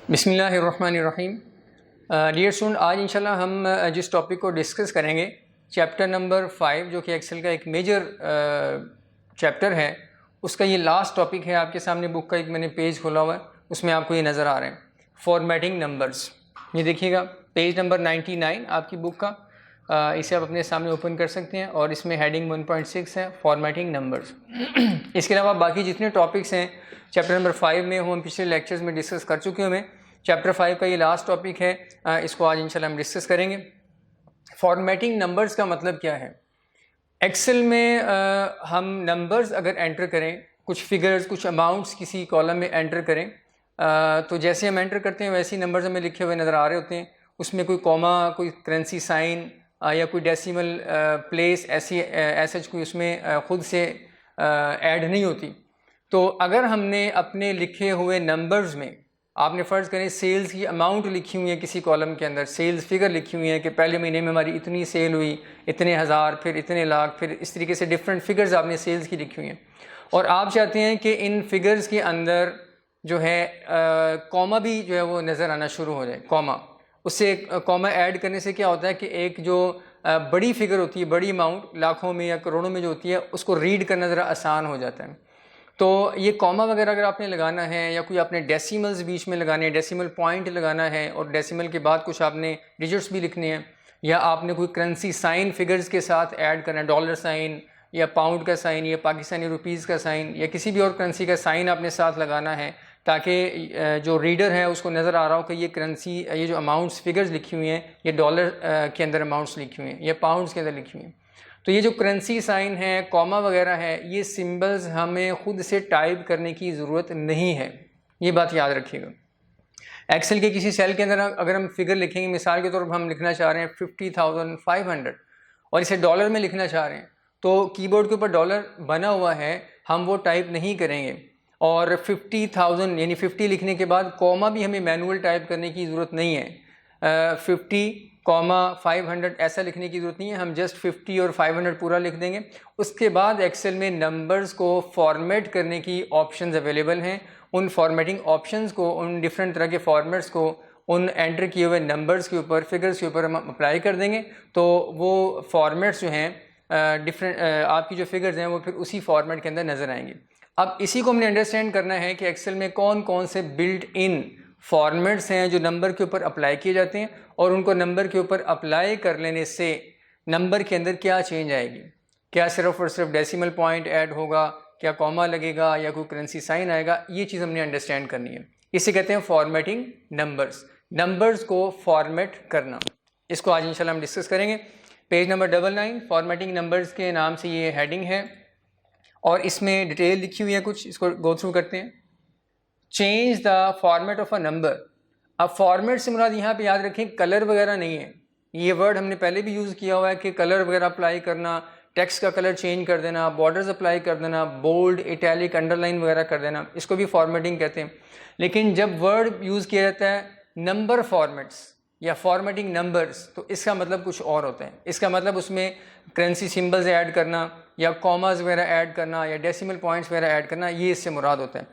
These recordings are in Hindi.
बिस्मिल्लाहिर्रहमानिर्रहीम। डियर स्टूडेंट, आज इंशाल्लाह हम जिस टॉपिक को डिस्कस करेंगे चैप्टर नंबर 5 जो कि एक्सेल का एक मेजर चैप्टर है, उसका ये लास्ट टॉपिक है। आपके सामने बुक का एक मैंने पेज खोला हुआ है, उसमें आपको ये नज़र आ रहे हैं फॉर्मेटिंग नंबर्स। ये देखिएगा पेज नंबर 99 आपकी बुक का। इसे आप अपने सामने ओपन कर सकते हैं और इसमें हेडिंग 1.6 है फॉर्मेटिंग नंबर्स। इसके अलावा बाकी जितने टॉपिक्स हैं चैप्टर नंबर 5 में हम पिछले लेक्चर्स में डिस्कस कर चुके हैं। चैप्टर 5 का ये लास्ट टॉपिक है, इसको आज इंशाल्लाह हम डिस्कस करेंगे। फॉर्मेटिंग नंबर्स का मतलब क्या है? एक्सेल में हम नंबर्स अगर एंटर करें, कुछ फिगर्स, कुछ अमाउंट्स किसी कॉलम में एंटर करें, तो जैसे हम एंटर करते हैं वैसे ही नंबर्स हमें लिखे हुए नज़र आ रहे होते हैं। उसमें कोई कॉमा, कोई करेंसी साइन या कोई डेसिमल प्लेस ऐसे कोई उसमें ख़ुद से ऐड नहीं होती। तो अगर हमने अपने लिखे हुए नंबर्स में, आपने फ़र्ज़ करें सेल्स की अमाउंट लिखी हुई है किसी कॉलम के अंदर, सेल्स फिगर लिखी हुई है कि पहले महीने में हमारी इतनी सेल हुई, इतने हज़ार, फिर इतने लाख, फिर इस तरीके से डिफरेंट फिगर्स आपने सेल्स की लिखी हुई हैं, और आप चाहते हैं कि इन फिगर्स के अंदर जो है कॉमा भी जो है वो नज़र आना शुरू हो जाए। कॉमा, उससे कॉमा ऐड करने से क्या होता है कि एक जो बड़ी फिगर होती है, बड़ी अमाउंट लाखों में या करोड़ों में जो होती है, उसको रीड करना ज़रा आसान हो जाता है। तो ये कॉमा वगैरह अगर आपने लगाना है या कोई आपने डेसिमल्स बीच में लगाने हैं, डेसिमल पॉइंट लगाना है और डेसिमल के बाद कुछ आपने डिजिट्स भी लिखने हैं, या आपने कोई करेंसी साइन फिगर्स के साथ ऐड करना है, डॉलर साइन या पाउंड का साइन या पाकिस्तानी रुपीज़ का साइन या किसी भी और करेंसी का साइन आपने साथ लगाना है, ताकि जो रीडर है उसको नज़र आ रहा हो कि ये करेंसी, ये जो अमाउंट्स फिगर्स लिखी हुई हैं, ये डॉलर के अंदर अमाउंट्स लिखी हुई हैं या पाउंड्स के अंदर लिखी हुई हैं। तो ये जो करेंसी साइन है, कॉमा वगैरह है, ये सिंबल्स हमें ख़ुद से टाइप करने की ज़रूरत नहीं है, ये बात याद रखिएगा। एक्सेल के किसी सेल के अंदर अगर हम फिगर लिखेंगे, मिसाल के तौर पर हम लिखना चाह रहे हैं 50,500 और इसे डॉलर में लिखना चाह रहे हैं, तो कीबोर्ड के ऊपर डॉलर बना हुआ है, हम वो टाइप नहीं करेंगे। और 50,000 यानी 50 लिखने के बाद कॉमा भी हमें मैनुअल टाइप करने की ज़रूरत नहीं है। 50,500 ऐसा लिखने की ज़रूरत नहीं है, हम जस्ट 50 और 500 पूरा लिख देंगे। उसके बाद एक्सेल में नंबर्स को फॉर्मेट करने की ऑप्शंस अवेलेबल हैं। उन फॉर्मेटिंग ऑप्शंस को, उन डिफरेंट तरह के फॉर्मेट्स को उन एंटर किए हुए नंबर्स के ऊपर, फिगर्स के ऊपर हम अप्लाई कर देंगे, तो वो फॉर्मेट्स जो हैं डिफरेंट, आपकी जो फिगर्स हैं वो फिर उसी फॉर्मेट के अंदर नज़र आएंगे। अब इसी को हमने अंडरस्टैंड करना है कि एक्सेल में कौन कौन से बिल्ट इन फॉर्मेट्स हैं जो नंबर के ऊपर अप्लाई किए जाते हैं, और उनको नंबर के ऊपर अप्लाई कर लेने से नंबर के अंदर क्या चेंज आएगी। क्या सिर्फ और सिर्फ डेसिमल पॉइंट ऐड होगा, क्या कॉमा लगेगा, या कोई करेंसी साइन आएगा, ये चीज़ हमने अंडरस्टैंड करनी है। इसे कहते हैं फॉर्मेटिंग नंबर्स, नंबर्स को फॉर्मेट करना। इसको आज इंशाल्लाह हम डिस्कस करेंगे। पेज नंबर 99 फॉर्मेटिंग नंबर्स के नाम से ये हेडिंग है और इसमें डिटेल लिखी हुई है कुछ, इसको गो थ्रू करते हैं। Change the format of a number. अब फॉर्मेट से मुराद यहाँ पे याद रखें कलर वगैरह नहीं है। ये वर्ड हमने पहले भी यूज़ किया हुआ है कि कलर वगैरह अप्लाई करना, टेक्स्ट का कलर चेंज कर देना, बॉर्डर्स अप्लाई कर देना, बोल्ड, इटैलिक, अंडरलाइन वगैरह कर देना, इसको भी फॉर्मेटिंग कहते हैं। लेकिन जब वर्ड यूज़ किया जाता है नंबर फॉर्मेट्स या फॉर्मेटिंग नंबर्स, तो इसका मतलब कुछ और होता है। इसका मतलब उसमें करेंसी सिंबल्स ऐड करना या कॉमास वगैरह ऐड करना या डेसिमल पॉइंट्स वगैरह ऐड करना, ये इससे मुराद होता है।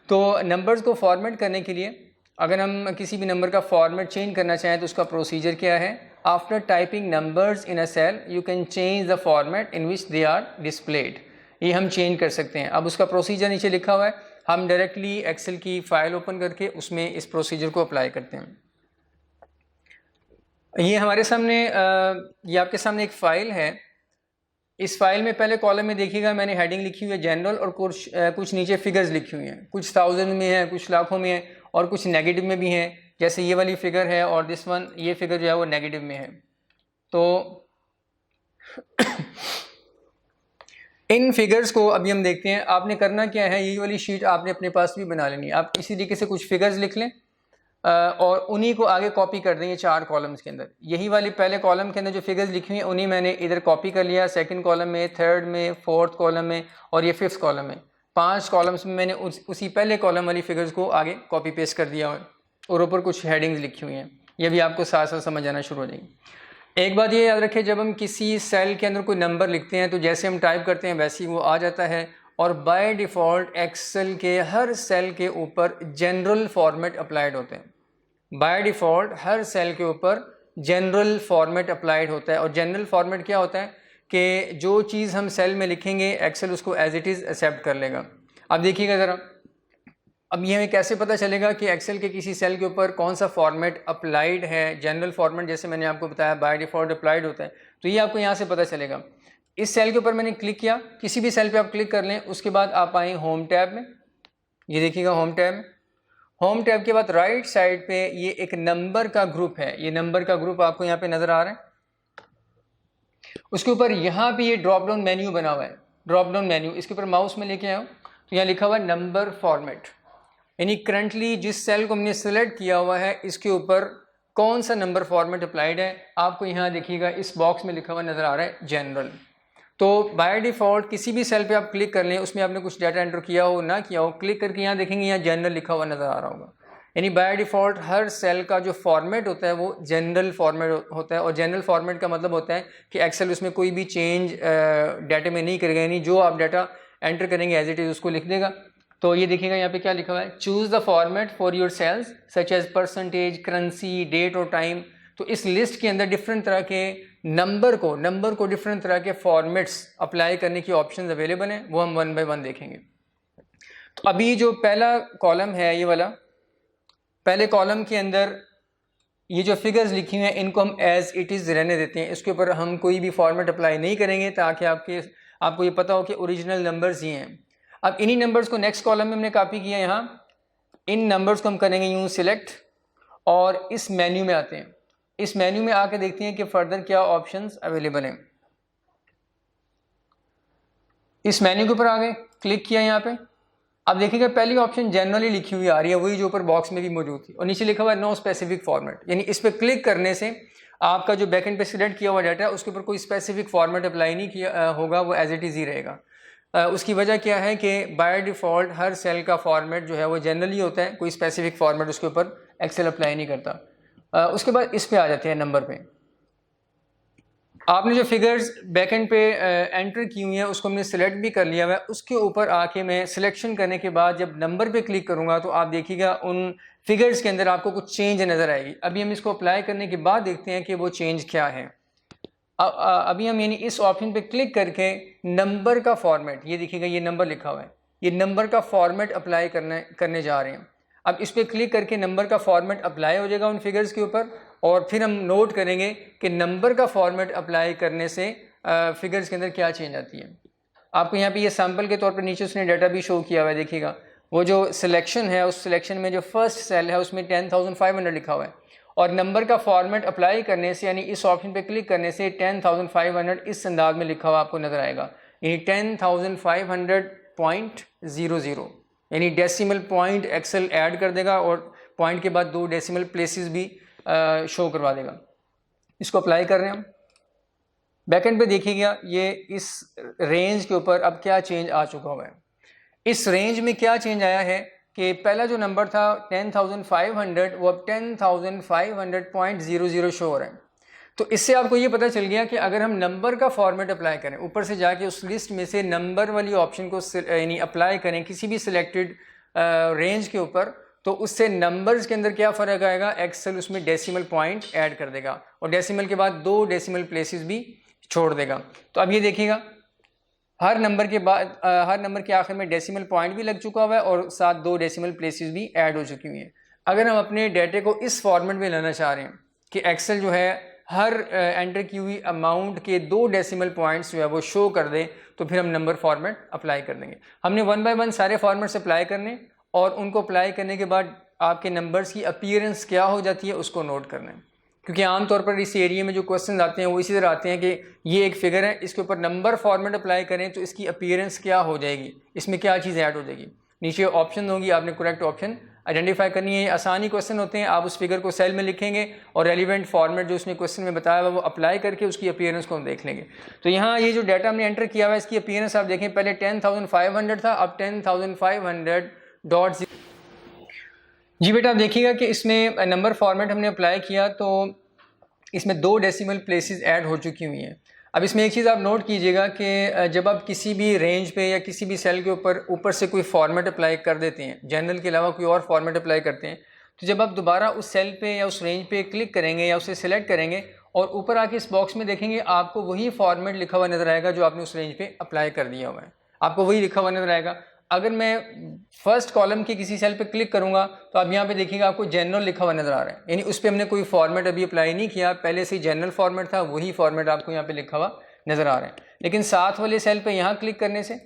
तो नंबर्स को फॉर्मेट करने के लिए अगर हम किसी भी नंबर का फॉर्मेट चेंज करना चाहें तो उसका प्रोसीजर क्या है? After typing numbers in a cell you can change the format in which they are displayed. ये हम चेंज कर सकते हैं। अब उसका प्रोसीजर नीचे लिखा हुआ है, हम डायरेक्टली एक्सेल की फ़ाइल ओपन करके उसमें इस प्रोसीजर को अप्लाई करते हैं। ये हमारे सामने ये आपके सामने एक फ़ाइल है। इस फाइल में पहले कॉलम में देखिएगा मैंने हेडिंग लिखी हुई है जनरल, और कुछ नीचे फिगर्स लिखी हुई हैं। कुछ 1000 में है, कुछ लाखों में है, और कुछ नेगेटिव में भी हैं। जैसे ये वाली फिगर है और दिस वन, ये फिगर जो है वो नेगेटिव में है। तो इन फिगर्स को अभी हम देखते हैं। आपने करना क्या है, ये वाली शीट आपने अपने पास भी बना लेनी है। आप इसी तरीके से कुछ फिगर्स लिख लें और उन्हीं को आगे कॉपी कर देंगे 4 कॉलम्स के अंदर। यही वाली पहले कॉलम के अंदर जो फिगर्स लिखी हुई हैं उन्हीं मैंने इधर कॉपी कर लिया, सेकंड कॉलम में, थर्ड में, फोर्थ कॉलम में और ये 5th कॉलम में। 5 कॉलम्स में मैंने उसी पहले कॉलम वाली फिगर्स को आगे कॉपी पेस्ट कर दिया है और ऊपर कुछ हेडिंग्स लिखी हुई हैं। ये भी आपको साथ साथ समझ आना शुरू हो जाएगी। एक बात ये याद रखें, जब हम किसी सेल के अंदर कोई नंबर लिखते हैं तो जैसे हम टाइप करते हैं वैसे ही वो आ जाता है, और बाय डिफ़ॉल्ट एक्सेल के हर सेल के ऊपर जनरल फॉर्मेट अप्लाइड होते हैं। बाय डिफ़ॉल्ट हर सेल के ऊपर जनरल फॉर्मेट अप्लाइड होता है। और जनरल फॉर्मेट क्या होता है कि जो चीज़ हम सेल में लिखेंगे एक्सेल उसको एज इट इज़ एक्सेप्ट कर लेगा। अब देखिएगा ज़रा, अब ये हमें कैसे पता चलेगा कि एक्सेल के किसी सेल के ऊपर कौन सा फॉर्मेट अप्लाइड है। जनरल फॉर्मेट जैसे मैंने आपको बताया बाय डिफ़ॉल्ट अप्लाइड होता है, तो ये आपको यहाँ से पता चलेगा। इस सेल के ऊपर मैंने क्लिक किया, किसी भी सेल पे आप क्लिक कर लें, उसके बाद आप आए होम टैब में, ये देखिएगा होम टैब में। होम टैब के बाद राइट साइड पे ये एक नंबर का ग्रुप है, ये नंबर का ग्रुप आपको यहाँ पे नज़र आ रहा है। उसके ऊपर यहाँ पे ये ड्रॉप डाउन मेन्यू बना हुआ है, ड्रॉप डाउन मेन्यू, इसके ऊपर माउस में लेके आऊँ तो यहाँ लिखा हुआ है नंबर फॉर्मेट, यानी करंटली जिस सेल को हमने सेलेक्ट किया हुआ है इसके ऊपर कौन सा नंबर फॉर्मेट अप्लाइड है। आपको यहाँ देखिएगा इस बॉक्स में लिखा हुआ नज़र आ रहा है जनरल। तो बाय डिफ़ॉल्ट किसी भी सेल पे आप क्लिक कर लें, उसमें आपने कुछ डाटा एंटर किया हो ना किया हो, क्लिक करके यहाँ देखेंगे यहाँ जनरल लिखा हुआ नज़र आ रहा होगा। यानी बाय डिफ़ॉल्ट हर सेल का जो फॉर्मेट होता है वो जनरल फॉर्मेट होता है। और जनरल फॉर्मेट का मतलब होता है कि एक्सेल उसमें कोई भी चेंज डाटा में नहीं करेगा, यानी जो आप डाटा एंटर करेंगे एज इट इज़ उसको लिख देगा। तो ये देखिएगा यहाँ पे क्या लिखा हुआ है, choose the format for your cells such as percentage, currency, date और टाइम। तो इस लिस्ट के अंदर डिफरेंट तरह के नंबर को डिफरेंट तरह के फॉर्मेट्स अप्लाई करने की ऑप्शंस अवेलेबल हैं, वो हम वन बाय वन देखेंगे। तो अभी जो पहला कॉलम है ये वाला, पहले कॉलम के अंदर ये जो फिगर्स लिखी हुई हैं इनको हम एज इट इज़ रहने देते हैं, इसके ऊपर हम कोई भी फॉर्मेट अप्लाई नहीं करेंगे ताकि आपको ये पता हो कि ओरिजिनल नंबर्स ये हैं। अब इन्हीं नंबर्स को नेक्स्ट कॉलम में हमने कॉपी किया, यहाँ इन नंबर्स को हम करेंगे यूँ सिलेक्ट और इस मेन्यू में आते हैं। इस मेन्यू में आके देखते हैं कि फर्दर क्या ऑप्शंस अवेलेबल हैं। इस मेन्यू के ऊपर आ गए, क्लिक किया यहाँ पे। अब देखिएगा पहली ऑप्शन जनरली लिखी हुई आ रही है, वही जो ऊपर बॉक्स में भी मौजूद थी, और नीचे लिखा हुआ है नो स्पेसिफिक फॉर्मेट, यानी इस पर क्लिक करने से आपका जो बैकएंड पे सिलेक्ट किया हुआ डाटा है उसके ऊपर कोई स्पेसिफिक फॉर्मेट अप्लाई नहीं किया होगा, वो एज इट इज़ ही रहेगा। उसकी वजह क्या है कि बाय डिफ़ॉल्ट हर सेल का फॉर्मेट जो है वो जनरली होता है, कोई स्पेसिफिक फॉर्मेट उसके ऊपर एक्सेल अप्लाई नहीं करता। उसके बाद इस पे आ जाते हैं नंबर पे। आपने जो फिगर्स बैकएंड पे एंटर की हुई हैं उसको हमने सेलेक्ट भी कर लिया हुआ है। उसके ऊपर आके मैं सिलेक्शन करने के बाद जब नंबर पे क्लिक करूँगा तो आप देखिएगा उन फिगर्स के अंदर आपको कुछ चेंज नज़र आएगी। अभी हम इसको अप्लाई करने के बाद देखते हैं कि वो चेंज क्या है। अभी हम यानी इस ऑप्शन पे क्लिक करके नंबर का फॉर्मेट, ये देखिएगा ये नंबर लिखा हुआ है, ये नंबर का फॉर्मेट अप्लाई करने जा रहे हैं। अब इस पर क्लिक करके नंबर का फॉर्मेट अप्लाई हो जाएगा उन फिगर्स के ऊपर, और फिर हम नोट करेंगे कि नंबर का फॉर्मेट अप्लाई करने से फिगर्स के अंदर क्या चेंज आती है। आपको यहाँ पे ये सैम्पल के तौर पर नीचे उसने डाटा भी शो किया हुआ है, देखिएगा वो जो सिलेक्शन है उस सिलेक्शन में जो फर्स्ट सेल है उसमें 10,500 लिखा हुआ है, और नंबर का फॉर्मेट अप्लाई करने से यानी इस ऑप्शन पे क्लिक करने से 10,500 इस अंदाज में लिखा हुआ आपको नज़र आएगा, यानी 10,500.00, यानी डेसिमल पॉइंट एक्सेल ऐड कर देगा और पॉइंट के बाद 2 डेसिमल प्लेसेस भी शो करवा देगा। इसको अप्लाई कर रहे हैं हम। बैकएंड पे देखिएगा ये इस रेंज के ऊपर अब क्या चेंज आ चुका हुआ है। इस रेंज में क्या चेंज आया है कि पहला जो नंबर था 10,500 वो अब 10,500.00 शो हो रहा है। तो इससे आपको ये पता चल गया कि अगर हम नंबर का फॉर्मेट अप्लाई करें, ऊपर से जाके उस लिस्ट में से नंबर वाली ऑप्शन को यानी अप्लाई करें किसी भी सिलेक्टेड रेंज के ऊपर, तो उससे नंबर्स के अंदर क्या फ़र्क आएगा, एक्सेल उसमें डेसिमल पॉइंट ऐड कर देगा और डेसिमल के बाद 2 डेसिमल प्लेसेस भी छोड़ देगा। तो अब ये देखिएगा हर नंबर के बाद हर नंबर के आखिर में डेसिमल पॉइंट भी लग चुका हुआ है और साथ 2 डेसिमल प्लेसेस भी ऐड हो चुकी हुई हैं। अगर हम अपने डाटे को इस फॉर्मेट में लाना चाह रहे हैं कि एक्सेल जो है हर एंटर की हुई अमाउंट के 2 डेसिमल पॉइंट्स जो है वो शो कर दे, तो फिर हम नंबर फॉर्मेट अप्लाई कर देंगे। हमने 1 बाय 1 सारे फॉर्मेट्स अप्लाई करने और उनको अप्लाई करने के बाद आपके नंबर्स की अपीयरेंस क्या हो जाती है उसको नोट करना है, क्योंकि आमतौर पर इस एरिया में जो क्वेश्चन आते हैं वो इसी तरह आते हैं कि ये एक फिगर है, इसके ऊपर नंबर फॉर्मेट अप्लाई करें तो इसकी अपीयरेंस क्या हो जाएगी, इसमें क्या चीज़ ऐड हो जाएगी। नीचे ऑप्शन होगी, आपने करेक्ट ऑप्शन आइडेंटिफाई करनी है। आसानी क्वेश्चन होते हैं, आप उस फिगर को सेल में लिखेंगे और रेलिवेंट फॉर्मेट जो उसने क्वेश्चन में बताया हुआ वो अप्लाई करके उसकी अपीयरेंस को हम देख लेंगे। तो यहाँ ये जो डाटा हमने एंटर किया हुआ है इसकी अपीयरेंस आप देखें, पहले 10,500 था, अब 10,500.0। जी बेटा आप देखिएगा कि इसमें नंबर फॉर्मेट हमने अप्लाई किया तो इसमें 2 डेसिमल प्लेसेस ऐड हो चुकी हुई हैं। अब इसमें एक चीज़ आप नोट कीजिएगा कि जब आप किसी भी रेंज पे या किसी भी सेल के ऊपर से कोई फॉर्मेट अप्लाई कर देते हैं, जनरल के अलावा कोई और फॉर्मेट अप्लाई करते हैं, तो जब आप दोबारा उस सेल पे या उस रेंज पे क्लिक करेंगे या उसे सिलेक्ट करेंगे और ऊपर आके इस बॉक्स में देखेंगे आपको वही फॉर्मेट लिखा हुआ नजर आएगा जो आपने उस रेंज पे अप्लाई कर दिया हुआ है, आपको वही लिखा हुआ नजर आएगा। अगर मैं फर्स्ट कॉलम के किसी सेल पे क्लिक करूंगा तो आप यहाँ पे देखिएगा आपको जनरल लिखा हुआ नजर आ रहा है, यानी उस पर हमने कोई फॉर्मेट अभी अप्लाई नहीं किया, पहले से जनरल फॉर्मेट था, वही फॉर्मेट आपको यहाँ पे लिखा हुआ नजर आ रहा है। लेकिन साथ वाले सेल पे यहाँ क्लिक करने से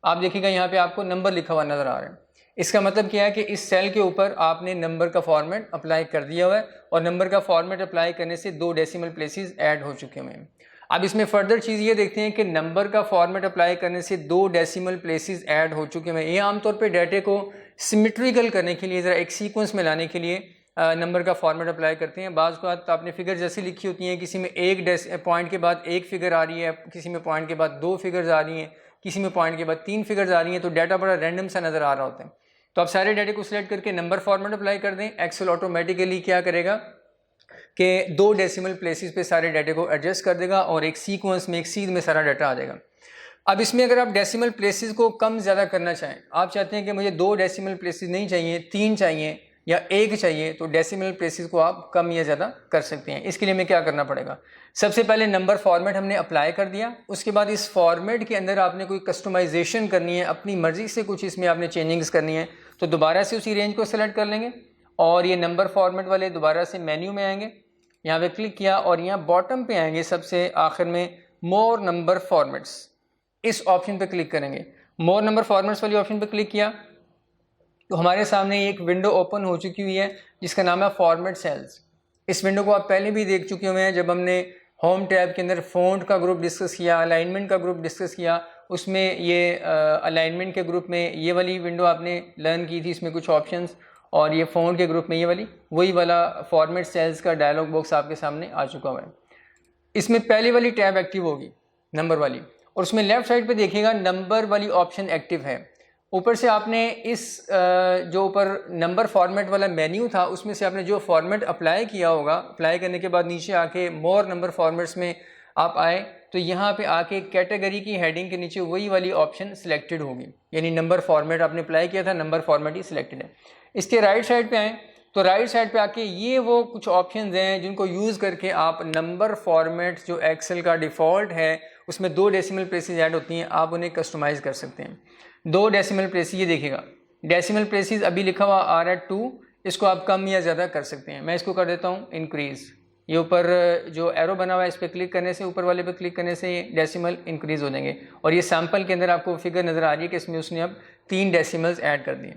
आप देखिएगा यहाँ पे आपको नंबर लिखा हुआ नजर आ रहा है। इसका मतलब क्या है कि इस सेल के ऊपर आपने नंबर का फॉर्मेट अप्लाई कर दिया हुआ है और नंबर का फॉर्मेट अप्लाई करने से 2 डेसिमल प्लेसेस ऐड हो चुके हैं। अब इसमें फर्दर चीज़ ये देखते हैं कि नंबर का फॉर्मेट अप्लाई करने से 2 डेसिमल प्लेसेस ऐड हो चुके हैं। ये आमतौर पे डाटे को सिमेट्रिकल करने के लिए, ज़रा एक सीक्वेंस में लाने के लिए नंबर का फॉर्मेट अप्लाई करते हैं। बाज़ बात तो आपने फिगर जैसी लिखी होती हैं, किसी में एक पॉइंट के बाद एक फिगर आ रही है, किसी में पॉइंट के बाद 2 फिगर्स आ रही हैं, किसी में पॉइंट के बाद 3 फिगर्स आ रही हैं, तो डाटा बड़ा रैंडम सा नज़र आ रहा होता है। तो आप सारे डाटे को सिलेक्ट करके नंबर फॉर्मेट अप्लाई कर दें, एक्सेल ऑटोमेटिकली क्या करेगा कि 2 डेसिमल प्लेसेस पे सारे डाटे को एडजस्ट कर देगा और एक सीक्वेंस में, एक सीध में सारा डाटा आ जाएगा। अब इसमें अगर आप डेसिमल प्लेसेस को कम ज़्यादा करना चाहें, आप चाहते हैं कि मुझे 2 डेसिमल प्लेसेस नहीं चाहिए, 3 चाहिए या 1 चाहिए, तो डेसिमल प्लेसेस को आप कम या ज़्यादा कर सकते हैं। इसके लिए हमें क्या करना पड़ेगा, सबसे पहले नंबर फॉर्मेट हमने अप्लाई कर दिया, उसके बाद इस फॉर्मेट के अंदर आपने कोई कस्टमाइजेशन करनी है, अपनी मर्ज़ी से कुछ इसमें आपने चेंजिंग्स करनी है, तो दोबारा से उसी रेंज को सेलेक्ट कर लेंगे और ये नंबर फॉर्मेट वाले दोबारा से मेन्यू में आएंगे, यहाँ पे क्लिक किया और यहाँ बॉटम पे आएंगे सबसे आखिर में मोर नंबर फॉर्मेट्स, इस ऑप्शन पे क्लिक करेंगे। मोर नंबर फॉर्मेट्स वाली ऑप्शन पे क्लिक किया तो हमारे सामने एक विंडो ओपन हो चुकी हुई है जिसका नाम है फॉर्मेट सेल्स। इस विंडो को आप पहले भी देख चुके हुए हैं, जब हमने होम टैब के अंदर फ़ॉन्ट का ग्रुप डिस्कस किया, अलाइनमेंट का ग्रुप डिस्कस किया, उसमें ये अलाइनमेंट के ग्रुप में ये वाली विंडो आपने लर्न की थी, इसमें कुछ ऑप्शंस, और ये फ़ॉन्ट के ग्रुप में ये वाली, वही वाला फॉर्मेट सेल्स का डायलॉग बॉक्स आपके सामने आ चुका हुआ है। इसमें पहली वाली टैब एक्टिव होगी, नंबर वाली, और उसमें लेफ़्ट साइड पे देखिएगा नंबर वाली ऑप्शन एक्टिव है। ऊपर से आपने इस जो ऊपर नंबर फॉर्मेट वाला मेन्यू था उसमें से आपने जो फॉर्मेट अप्लाई किया होगा, अप्लाई करने के बाद नीचे आके मोर नंबर फॉर्मेट्स में आप आए तो यहाँ पे आके कैटेगरी की हेडिंग के नीचे वही वाली ऑप्शन सिलेक्टेड होगी, यानी नंबर फॉर्मेट आपने अप्लाई किया था, नंबर फॉर्मेट ही सिलेक्टेड है। इसके राइट साइड पे आएँ तो राइट साइड पे आके ये वो कुछ ऑप्शंस हैं जिनको यूज़ करके आप नंबर फॉर्मेट जो एक्सेल का डिफ़ॉल्ट है उसमें 2 डेसिमल प्लेसेस ऐड होती हैं, आप उन्हें कस्टमाइज़ कर सकते हैं। 2 डेसिमल प्लेसेस, ये देखिएगा डेसिमल प्लेसेस अभी लिखा हुआ आ रहा है 2, इसको आप कम या ज़्यादा कर सकते हैं। मैं इसको कर देता हूँ इंक्रीज़, ये ऊपर जो एरो बना हुआ है इस पर क्लिक करने से, ऊपर वाले पे क्लिक करने से ये डेसिमल इंक्रीज़ हो जाएंगे। और ये सैम्पल के अंदर आपको फिगर नज़र आ रही है कि इसमें उसने अब 3 डेसिमल्स ऐड कर दिए,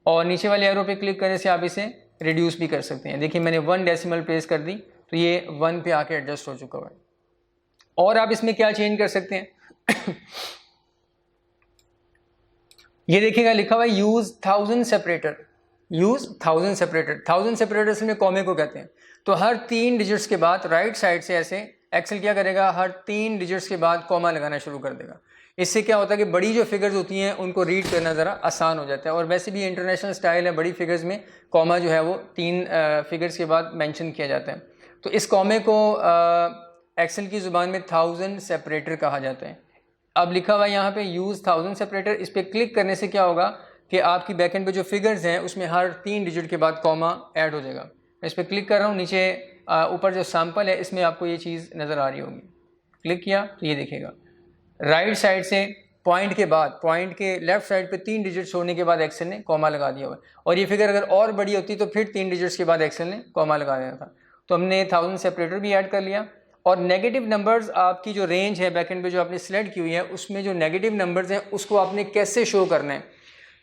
और नीचे वाले एरो पे क्लिक करने से आप इसे रिड्यूस भी कर सकते हैं। देखिए मैंने 1 डेसिमल प्लेस कर दी तो ये 1 पे आके एडजस्ट हो चुका है। और आप इसमें क्या चेंज कर सकते हैं ये देखिएगा लिखा हुआ है use 1000 separator, use 1000 separator. 1000 separator इसमें कॉमे को कहते हैं। तो हर 3 डिजिट्स के बाद राइट साइड से ऐसे एक्सेल क्या करेगा, हर 3 डिजिट्स के बाद कॉमा लगाना शुरू कर देगा। इससे क्या होता है कि बड़ी जो फिगर्स होती हैं उनको रीड करना ज़रा आसान हो जाता है, और वैसे भी इंटरनेशनल स्टाइल है, बड़ी फिगर्स में कॉमा जो है वो 3 फिगर्स के बाद मेंशन किया जाता है। तो इस कॉमे को एक्सेल की ज़ुबान में 1000 सेपरेटर कहा जाता है। अब लिखा हुआ है यहाँ पे यूज़ 1000 सेपरेटर, इस पर क्लिक करने से क्या होगा कि आपकी बैकएंड पे जो फिगर्स हैं उसमें हर 3 डिजिट के बाद कॉमा ऐड हो जाएगा। मैं इस पर क्लिक कर रहा हूँ, नीचे ऊपर जो सैम्पल है इसमें आपको ये चीज़ नज़र आ रही होगी। क्लिक किया तो ये देखिएगा राइट साइड से पॉइंट के बाद, पॉइंट के लेफ्ट साइड पे 3 डिजिट छोड़ने के बाद एक्सेल ने कॉमा लगा दिया हुआ है। और ये फिगर अगर और बड़ी होती तो फिर 3 डिजिट्स के बाद एक्सेल ने कॉमा लगा दिया था। तो हमने 1000 सेपरेटर भी ऐड कर लिया। और नेगेटिव नंबर्स, आपकी जो रेंज है बैकएंड पे जो आपने सिलेक्ट की हुई है उसमें जो नेगेटिव नंबर्स हैं उसको आपने कैसे शो करना है।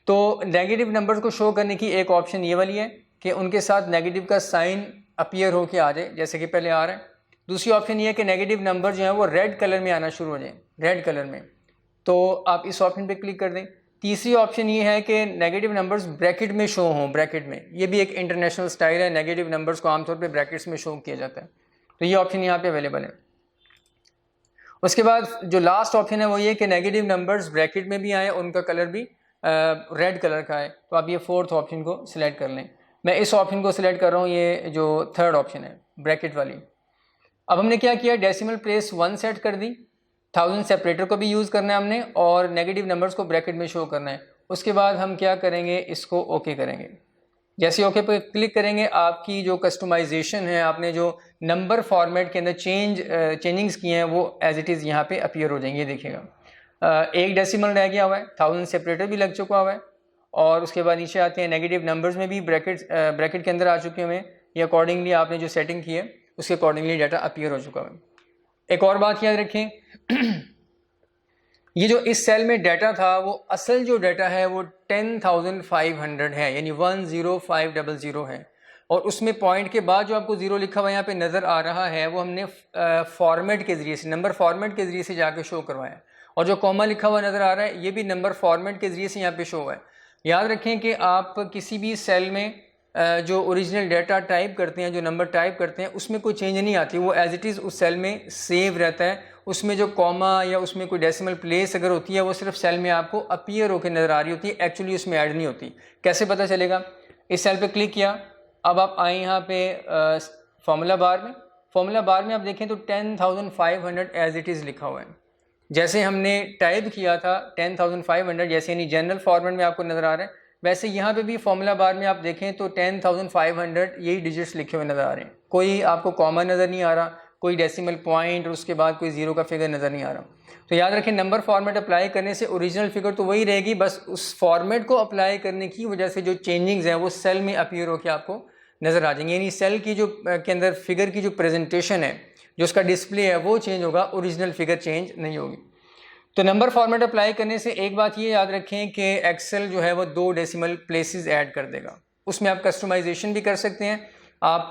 तो नेगेटिव नंबर्स को शो करने की एक ऑप्शन ये वाली है कि उनके साथ नेगेटिव का साइन अपीयर होके आ जाए, जैसे कि पहले आ रहा है। दूसरी ऑप्शन ये है कि नेगेटिव नंबर जो है वो रेड कलर में आना शुरू हो जाए, रेड कलर में, तो आप इस ऑप्शन पे क्लिक कर दें। तीसरी ऑप्शन ये है कि नेगेटिव नंबर्स ब्रैकेट में शो हों, ब्रैकेट में, ये भी एक इंटरनेशनल स्टाइल है, नेगेटिव नंबर्स को आमतौर पे ब्रैकेट्स में शो किया जाता है। तो ये ऑप्शन यहाँ पे अवेलेबल है। उसके बाद जो लास्ट ऑप्शन है वो ये कि नेगेटिव नंबर्स ब्रैकेट में भी आए, उनका कलर भी रेड कलर का है। तो आप ये 4th ऑप्शन को सिलेक्ट कर लें। मैं इस ऑप्शन को सिलेक्ट कर रहा हूँ, ये जो 3rd ऑप्शन है ब्रैकेट वाली। अब हमने क्या किया, डेसिमल प्लेस 1 सेट कर दी, 1000 सेपरेटर को भी यूज़ करना है हमने, और नेगेटिव नंबर्स को ब्रैकेट में शो करना है। उसके बाद हम क्या करेंगे, इसको ओके करेंगे। जैसे ओके पे क्लिक करेंगे आपकी जो कस्टमाइजेशन है, आपने जो नंबर फॉर्मेट के अंदर चेंजिंग्स किए हैं वो एज इट इज़ यहाँ पे अपीयर हो जाएंगे। देखिएगा एक डेसिमल रह गया हुआ है, 1000 सेपरेटर भी लग चुका हुआ है, और उसके बाद नीचे आते हैं नेगेटिव नंबर्स में भी ब्रैकेट के अंदर आ चुके हुए हैं। ये अकॉर्डिंगली आपने जो सेटिंग की है उसके अकॉर्डिंगली डाटा अपीयर हो चुका है। एक और बात याद रखें ये जो इस सेल में डाटा था वो असल जो डाटा है वो 10,500 है, यानी 10500 है, और उसमें पॉइंट के बाद जो आपको ज़ीरो लिखा हुआ यहाँ पे नज़र आ रहा है वो हमने फॉर्मेट के ज़रिए से, नंबर फॉर्मेट के ज़रिए से जाके शो करवाया, और जो कॉमा लिखा हुआ नज़र आ रहा है ये भी नंबर फॉर्मेट के ज़रिए से यहाँ पे शो हुआ है। याद रखें कि आप किसी भी सेल में जो ओरिजिनल डाटा टाइप करते हैं, जो नंबर टाइप करते हैं, उसमें कोई चेंज नहीं आती, वो एज इट इज़ उस सेल में सेव रहता है। उसमें जो कॉमा या उसमें कोई डेसिमल प्लेस अगर होती है वो सिर्फ सेल में आपको अपीयर होकर नज़र आ रही होती है, एक्चुअली उसमें ऐड नहीं होती। कैसे पता चलेगा? इस सेल पे क्लिक किया, अब आप आए यहाँ पे फॉर्मूला बार में, फॉर्मूला बार में आप देखें तो 10,500 एज इट इज़ लिखा हुआ है, जैसे हमने टाइप किया था 10,500, जैसे यानी जनरल फॉर्मेट में आपको नज़र आ रहा है, वैसे यहाँ पे भी फॉर्मूला बार में आप देखें तो 10,500 यही डिजिट्स लिखे हुए नज़र आ रहे हैं। कोई आपको कॉमा नज़र नहीं आ रहा, कोई डेसिमल पॉइंट और उसके बाद कोई ज़ीरो का फिगर नज़र नहीं आ रहा। तो याद रखें नंबर फॉर्मेट अप्लाई करने से ओरिजिनल फिगर तो वही रहेगी, बस उस फॉर्मेट को अप्लाई करने की वजह से जो चेंजिंग्स हैं वो सेल में अपीयर होकर आपको नज़र आ जाएंगे, यानी सेल की जो के अंदर फिगर की जो प्रेजेंटेशन है, जो उसका डिस्प्ले है वो चेंज होगा, ओरिजिनल फिगर चेंज नहीं होगी। तो नंबर फॉर्मेट अप्लाई करने से एक बात ये याद रखें कि एक्सेल जो है वो 2 डेसिमल प्लेसेस ऐड कर देगा। उसमें आप कस्टमाइजेशन भी कर सकते हैं, आप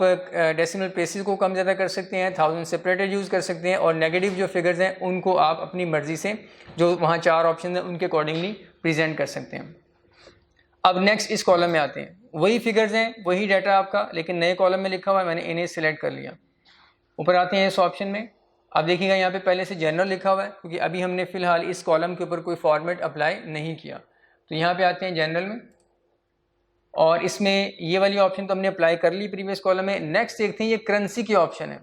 डेसिमल प्लेसेस को कम ज़्यादा कर सकते हैं, 1000 सेपरेटेड यूज़ कर सकते हैं, और नेगेटिव जो फिगर्स हैं उनको आप अपनी मर्ज़ी से, जो वहाँ 4 ऑप्शन हैं उनके अकॉर्डिंगली प्रेजेंट कर सकते हैं। अब नेक्स्ट इस कॉलम में आते हैं, वही फिगर्स हैं, वही डाटा आपका, लेकिन नए कॉलम में लिखा हुआ है, मैंने इन्हें सिलेक्ट कर लिया। ऊपर आते हैं इस ऑप्शन में, आप देखिएगा यहाँ पे पहले से जनरल लिखा हुआ है, क्योंकि अभी हमने फ़िलहाल इस कॉलम के ऊपर कोई फॉर्मेट अप्लाई नहीं किया। तो यहाँ पे आते हैं जनरल में, और इसमें ये वाली ऑप्शन तो हमने अप्लाई कर ली प्रीवियस कॉलम में। नेक्स्ट देखते हैं ये करेंसी की ऑप्शन है,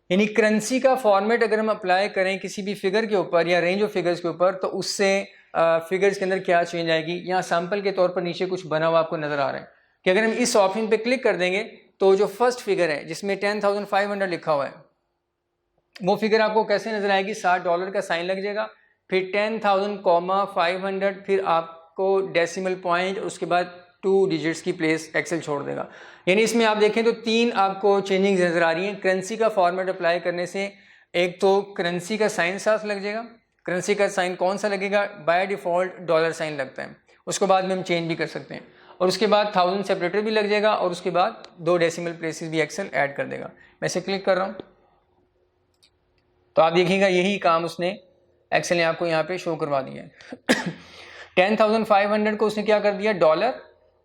यानी करेंसी का फॉर्मेट अगर हम अप्लाई करें किसी भी फिगर के ऊपर या रेंज ऑफ फिगर्स के ऊपर, तो उससे फिगर्स के अंदर क्या चेंज आएगी। यहाँ सैम्पल के तौर पर नीचे कुछ बना हुआ आपको नज़र आ रहा है कि अगर हम इस ऑप्शन पर क्लिक कर देंगे तो जो फर्स्ट फिगर है जिसमें 10,500 लिखा हुआ है वो फिगर आपको कैसे नजर आएगी, $60 का साइन लग जाएगा, फिर 10,000,500, फिर आपको डेसिमल पॉइंट, उसके बाद 2 डिजिट्स की प्लेस एक्सेल छोड़ देगा। यानी इसमें आप देखें तो 3 आपको चेंजिंग नजर आ रही हैं। करेंसी का फॉर्मेट अप्लाई करने से एक तो करेंसी का साइन साथ लग जाएगा, करेंसी का साइन कौन सा लगेगा, बाय डिफ़ॉल्ट डॉलर साइन लगता है, उसको बाद में हम चेंज भी कर सकते हैं, और उसके बाद 1000 सेपरेटर भी लग जाएगा, और उसके बाद 2 डेसिमल प्लेसेस भी एक्सेल ऐड कर देगा। मैं इसे क्लिक कर रहा हूँ तो आप देखिएगा यही काम उसने एक्सेल ने आपको यहाँ पे शो करवा दिया है। 10,500 को उसने क्या कर दिया, डॉलर,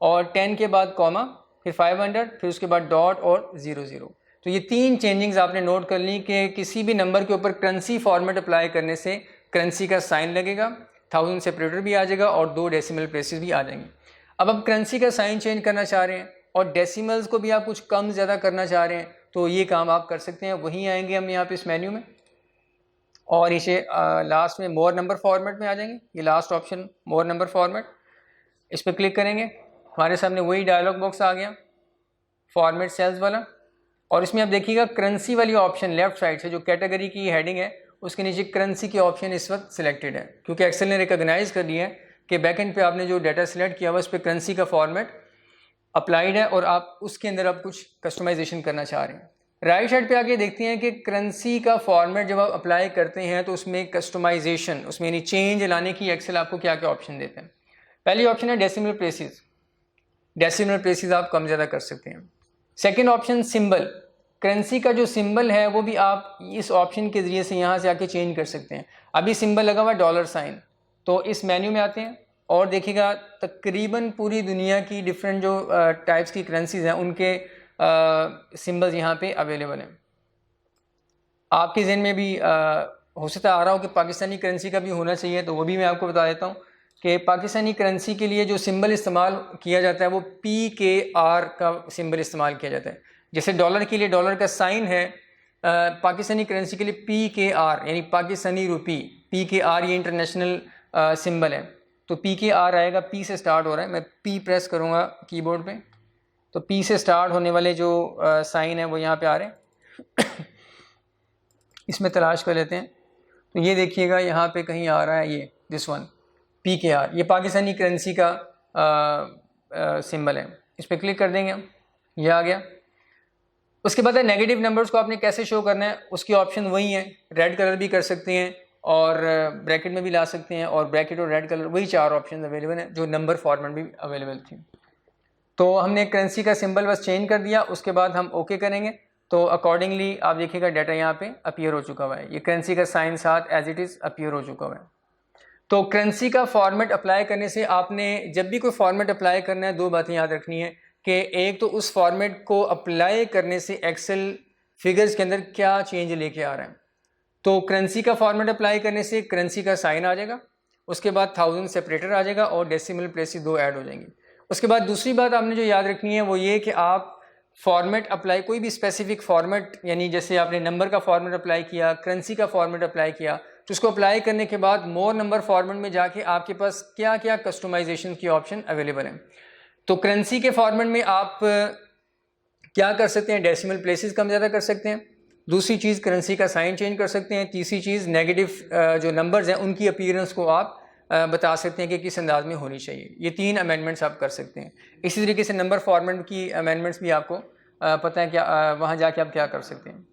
और 10 के बाद कॉमा, फिर 500, फिर उसके बाद डॉट और 00। तो ये 3 चेंजिंग्स आपने नोट कर ली कि किसी भी नंबर के ऊपर करेंसी फॉर्मेट अप्लाई करने से करेंसी का साइन लगेगा, 1000 सेपरेटर भी आ जाएगा, और 2 डेसिमल प्लेसेस भी आ जाएंगे। अब आप करेंसी का साइन चेंज करना चाह रहे हैं और डेसिमल्स को भी आप कुछ कम ज़्यादा करना चाह रहे हैं, तो ये काम आप कर सकते हैं। वहीं आएंगे हम यहाँ पे इस मेन्यू में, और इसे लास्ट में मोर नंबर फॉर्मेट में आ जाएंगे। ये last option more number format, इस पर क्लिक करेंगे, हमारे सामने वही डायलॉग बॉक्स आ गया फॉर्मेट सेल्स वाला, और इसमें आप देखिएगा करेंसी वाली ऑप्शन लेफ्ट साइड से जो कैटेगरी की हेडिंग है उसके नीचे करेंसी की ऑप्शन इस वक्त सिलेक्टेड है, क्योंकि एक्सेल ने रिकॉग्नाइज कर लिया है कि बैकएंड पे आपने जो डाटा सिलेक्ट किया हुआ उस पर करेंसी का फॉर्मेट अप्लाइड है, और आप उसके अंदर आप कुछ कस्टमाइजेशन करना चाह रहे हैं। राइट साइड पे आके देखते हैं कि करेंसी का फॉर्मेट जब आप अप्लाई करते हैं तो उसमें कस्टमाइजेशन, उसमें यानी चेंज लाने की एक्सेल आपको क्या क्या ऑप्शन देते हैं। पहली ऑप्शन है डेसिमल प्लेसेस, डेसिमल प्लेसेस आप कम ज़्यादा कर सकते हैं। सेकंड ऑप्शन सिंबल, करेंसी का जो सिंबल है वो भी आप इस ऑप्शन के ज़रिए से यहाँ से आके चेंज कर सकते हैं। अभी सिंबल लगा हुआ डॉलर साइन, तो इस मेन्यू में आते हैं और देखिएगा तकरीबन पूरी दुनिया की डिफरेंट जो टाइप्स की करेंसीज हैं उनके सिंबल्स यहाँ पे अवेलेबल हैं। आपके जहन में भी हो सकता आ रहा हो कि पाकिस्तानी करेंसी का भी होना चाहिए, तो वो भी मैं आपको बता देता हूँ कि पाकिस्तानी करेंसी के लिए जो सिंबल इस्तेमाल किया जाता है वो PKR का सिंबल इस्तेमाल किया जाता है। जैसे डॉलर के लिए डॉलर का साइन है, पाकिस्तानी करेंसी के लिए PKR यानी पाकिस्तानी रुपी, PKR ये इंटरनेशनल सिंबल है, तो PKR आएगा, P से स्टार्ट हो रहा है। मैं P प्रेस करूँगा कीबोर्ड पे तो पी से स्टार्ट होने वाले जो साइन है वो यहाँ पे आ रहे हैं। इसमें तलाश कर लेते हैं। तो ये देखिएगा यहाँ पे कहीं आ रहा है, ये दिस वन PKR, ये पाकिस्तानी करेंसी का सिंबल है। इस पर क्लिक कर देंगे हम, ये आ गया। उसके बाद नेगेटिव नंबर्स को आपने कैसे शो करना है, उसकी ऑप्शन वही है। रेड कलर भी कर सकते हैं और ब्रैकेट में भी ला सकते हैं, और ब्रैकेट और रेड कलर, वही 4 ऑप्शन अवेलेबल हैं जो नंबर फॉर्मेट भी अवेलेबल थी। तो हमने करेंसी का सिंबल बस चेंज कर दिया, उसके बाद हम ओके करेंगे। तो अकॉर्डिंगली आप देखिएगा डाटा यहाँ पे अपीयर हो चुका हुआ है। ये करेंसी का साइन साथ एज इट इज़ अपीयर हो चुका हुआ है। तो करेंसी का फॉर्मेट अप्लाई करने से आपने जब भी कोई फॉर्मेट अप्लाई करना है, 2 बातें याद रखनी है कि एक तो उस फॉर्मेट को अप्लाई करने से एक्सेल फिगर्स के अंदर क्या चेंज लेके आ रहा है। तो करेंसी का फॉर्मेट अप्लाई करने से करेंसी का साइन आ जाएगा, उसके बाद 1000 सेपरेटर आ जाएगा और डेसिमल प्लेसेस 2 ऐड हो जाएंगी। उसके बाद दूसरी बात आपने जो याद रखनी है वो ये कि आप फॉर्मेट अप्लाई, कोई भी स्पेसिफिक फॉर्मेट, यानी जैसे आपने नंबर का फॉर्मेट अप्लाई किया, करेंसी का फॉर्मेट अप्लाई किया, तो उसको अप्लाई करने के बाद मोर नंबर फॉर्मेट में जाके आपके पास क्या क्या कस्टमाइजेशन की ऑप्शन अवेलेबल हैं। तो करेंसी के फॉर्मेट में आप क्या कर सकते हैं, डेसिमल प्लेसेस कम ज़्यादा कर सकते हैं। दूसरी चीज़ करेंसी का साइन चेंज कर सकते हैं। तीसरी चीज़ नेगेटिव जो नंबर्स हैं उनकी अपीयरेंस को आप बता सकते हैं कि किस अंदाज में होनी चाहिए। ये 3 अमेंडमेंट्स आप कर सकते हैं। इसी तरीके से नंबर फॉर्मेट की अमेंडमेंट्स भी आपको पता है क्या, वहाँ जाके आप क्या कर सकते हैं।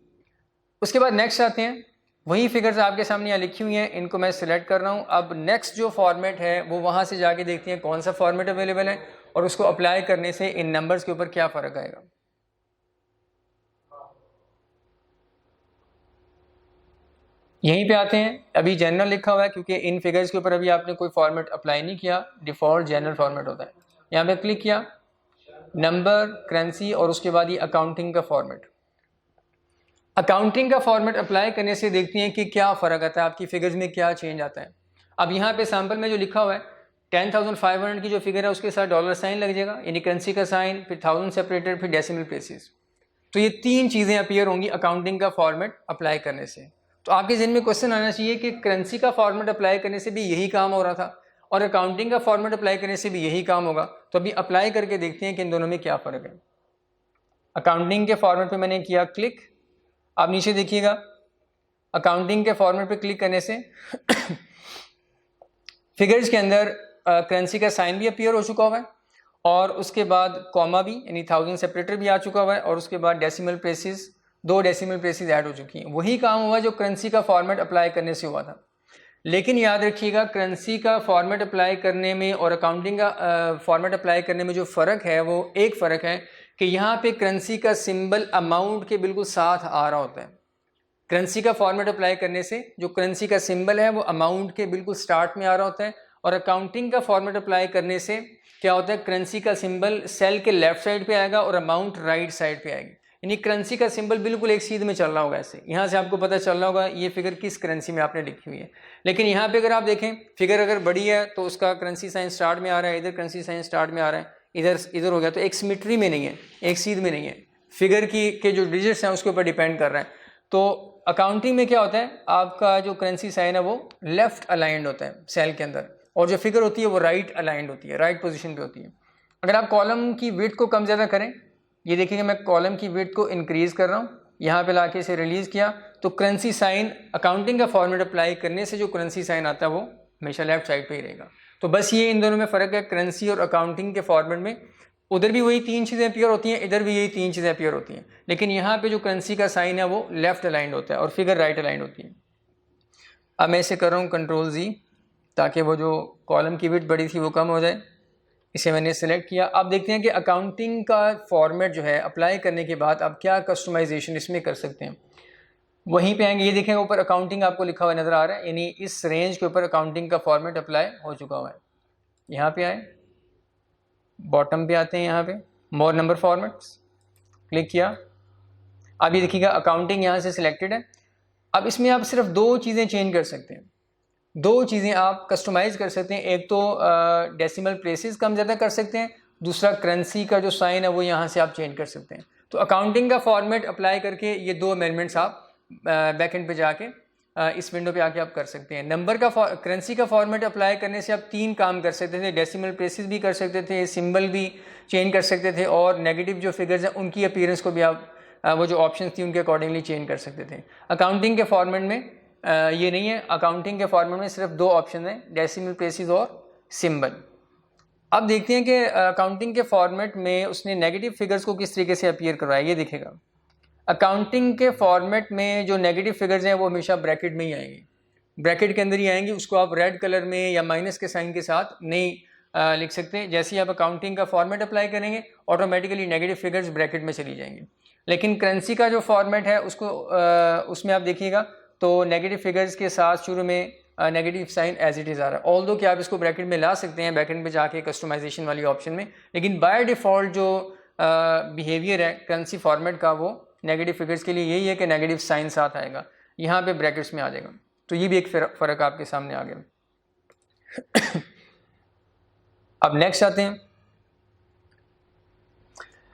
उसके बाद नेक्स्ट आते हैं, वही फिगर्स आपके सामने यहाँ लिखी हुई हैं, इनको मैं सिलेक्ट कर रहा हूँ। अब नेक्स्ट जो फॉर्मेट है वो वहाँ से जाके देखते हैं कौन सा फॉर्मेट अवेलेबल है और उसको अप्लाई करने से इन नंबर्स के ऊपर क्या फ़र्क आएगा। यहीं पे आते हैं, अभी जनरल लिखा हुआ है क्योंकि इन फिगर्स के ऊपर अभी आपने कोई फॉर्मेट अप्लाई नहीं किया, डिफ़ॉल्ट जनरल फॉर्मेट होता है। यहाँ पे क्लिक किया, नंबर, करेंसी और उसके बाद ये अकाउंटिंग का फॉर्मेट। अकाउंटिंग का फॉर्मेट अप्लाई करने से देखते हैं कि क्या फ़र्क आता है, आपकी फिगर्स में क्या चेंज आता है। अब यहाँ पे सैम्पल में जो लिखा हुआ है 10,500 की जो फिगर है उसके साथ डॉलर साइन लग जाएगा, यानी करेंसी का साइन, फिर 1000 सेपरेटेड, फिर डेसिमल प्लेसेस। तो ये 3 चीज़ें अपीयर होंगी अकाउंटिंग का फॉर्मेट अप्लाई करने से। तो आपके ज़हन में क्वेश्चन आना चाहिए कि करेंसी का फॉर्मेट अप्लाई करने से भी यही काम हो रहा था और अकाउंटिंग का फॉर्मेट अप्लाई करने से भी यही काम होगा, तो अभी अप्लाई करके देखते हैं कि इन दोनों में क्या फ़र्क है। अकाउंटिंग के फॉर्मेट पे मैंने किया क्लिक। आप नीचे देखिएगा, अकाउंटिंग के फॉर्मेट पे क्लिक करने से फिगर्स के अंदर करेंसी का साइन भी अपीयर हो चुका हुआ है और उसके बाद कॉमा भी, यानी 1000 सेपरेटर भी आ चुका हुआ है और उसके बाद decimal places, 2 decimal places add हो चुकी हैं। वही काम हुआ जो करेंसी का फॉर्मेट अप्लाई करने से हुआ था। लेकिन याद रखिएगा, करेंसी का फॉर्मेट अप्लाई करने में और अकाउंटिंग का फॉर्मेट अप्लाई करने में जो फ़र्क है वो एक फ़र्क है कि यहाँ पे करेंसी का सिंबल अमाउंट के बिल्कुल साथ आ रहा होता है। करेंसी का फॉर्मेट अप्लाई करने से जो करेंसी का सिंबल है वो अमाउंट के बिल्कुल स्टार्ट में आ रहा होता है, और अकाउंटिंग का फॉर्मेट अप्लाई करने से क्या होता है, करेंसी का सिंबल सेल के लेफ्ट साइड पे आएगा और अमाउंट राइट साइड पे आएगी। यानी करेंसी का सिंबल बिल्कुल एक सीध में चल रहा होगा ऐसे, यहाँ से आपको पता चल रहा होगा ये फिगर किस करेंसी में आपने लिखी हुई है। लेकिन यहाँ पे अगर आप देखें, फिगर अगर बड़ी है तो उसका करेंसी साइन स्टार्ट में आ रहा है, इधर करेंसी साइन स्टार्ट में आ रहा है, इधर हो गया, तो एक सिमेट्री में नहीं है, एक सीध में नहीं है। फिगर के जो डिजिट्स हैं उसके ऊपर डिपेंड कर रहा है। तो अकाउंटिंग में क्या होता है, आपका जो करेंसी साइन है वो लेफ्ट अलाइंड होता है सेल के अंदर, और जो फिगर होती है वो राइट अलाइंड होती है, राइट पोजीशन पे होती है। अगर आप कॉलम की विड्थ को कम ज़्यादा करें, ये देखिएगा मैं कॉलम की विड्थ को इंक्रीज़ कर रहा हूँ, यहाँ पे लाके इसे रिलीज़ किया, तो करेंसी साइन अकाउंटिंग का फॉर्मेट अप्लाई करने से जो करेंसी साइन आता है वो हमेशा लेफ्ट साइड पे ही रहेगा। तो बस ये इन दोनों में फ़र्क है, करेंसी और अकाउंटिंग के फॉर्मेट में उधर भी वही 3 चीज़ें अपीयर होती हैं, इधर भी यही 3 चीज़ें अपीयर होती हैं, लेकिन यहाँ पे जो करेंसी का साइन है वो लेफ्ट अलाइंड होता है और फिगर राइट अलाइंड होती है। अब मैं इसे कर रहा हूँ Ctrl+Z ताकि वो जो कॉलम की विड्थ बड़ी थी वो कम हो जाए। इसे मैंने सेलेक्ट किया। अब देखते हैं कि अकाउंटिंग का फॉर्मेट जो है अप्लाई करने के बाद आप क्या कस्टमाइजेशन इसमें कर सकते हैं। वहीं पे आएंगे, ये देखें ऊपर अकाउंटिंग आपको लिखा हुआ नज़र आ रहा है, यानी इस रेंज के ऊपर अकाउंटिंग का फॉर्मेट अप्लाई हो चुका हुआ है। यहाँ पे आए, बॉटम पे आते हैं, यहाँ पे मोर नंबर फॉर्मेट्स क्लिक किया। अब ये देखिएगा अकाउंटिंग यहाँ से सिलेक्टेड है। अब इसमें आप सिर्फ 2 चीज़ें चेंज कर सकते हैं, 2 चीज़ें आप कस्टमाइज़ कर सकते हैं। एक तो डेसिमल प्लेसेस कम ज़्यादा कर सकते हैं, दूसरा करेंसी का जो साइन है वो यहाँ से आप चेंज कर सकते हैं। तो अकाउंटिंग का फॉर्मेट अप्लाई करके ये 2 अमेंडमेंट्स आप बैक एंड पे जाके इस विंडो पे आके आप कर सकते हैं। नंबर का करेंसी का फॉर्मेट अप्लाई करने से आप 3 काम कर सकते थे, डेसिमल प्लेसेस भी कर सकते थे, सिंबल भी चेंज कर सकते थे, और नेगेटिव जो फिगर्स हैं उनकी अपीयरेंस को भी आप वो जो ऑप्शंस थी उनके अकॉर्डिंगली चेंज कर सकते थे। अकाउंटिंग के फॉर्मेट में ये नहीं है, अकाउंटिंग के फॉर्मेट में सिर्फ दो ऑप्शन हैं, डेसिमल प्लेसेस और सिंबल। अब देखते हैं कि अकाउंटिंग के फॉर्मेट में उसने नेगेटिव फिगर्स को किस तरीके से अपीयर करवाया। ये दिखेगा, अकाउंटिंग के फॉर्मेट में जो नेगेटिव फिगर्स हैं वो हमेशा ब्रैकेट में ही आएंगे, ब्रैकेट के अंदर ही आएंगी, उसको आप रेड कलर में या माइनस के साइन के साथ नहीं लिख सकते। जैसे ही आप अकाउंटिंग का फॉर्मेट अप्लाई करेंगे ऑटोमेटिकली नेगेटिव फिगर्स ब्रैकेट में चली जाएंगी। लेकिन करेंसी का जो फॉर्मेट है उसको उसमें आप देखिएगा तो नेगेटिव फिगर्स के साथ शुरू में negative sign as it is आ रहा है। ऑल्दो कि आप इसको ब्रैकेट में ला सकते हैं बैकएंड पे जाके कस्टमाइजेशन वाली ऑप्शन में, लेकिन बाय डिफ़ॉल्ट जो बिहेवियर है करेंसी फॉर्मेट का वो नेगेटिव फिगर्स के लिए यही है कि नेगेटिव साइन साथ आएगा, यहाँ पे ब्रैकेट्स में आ जाएगा। तो ये भी एक फ़र्क आपके सामने आ गया। अब नेक्स्ट आते हैं।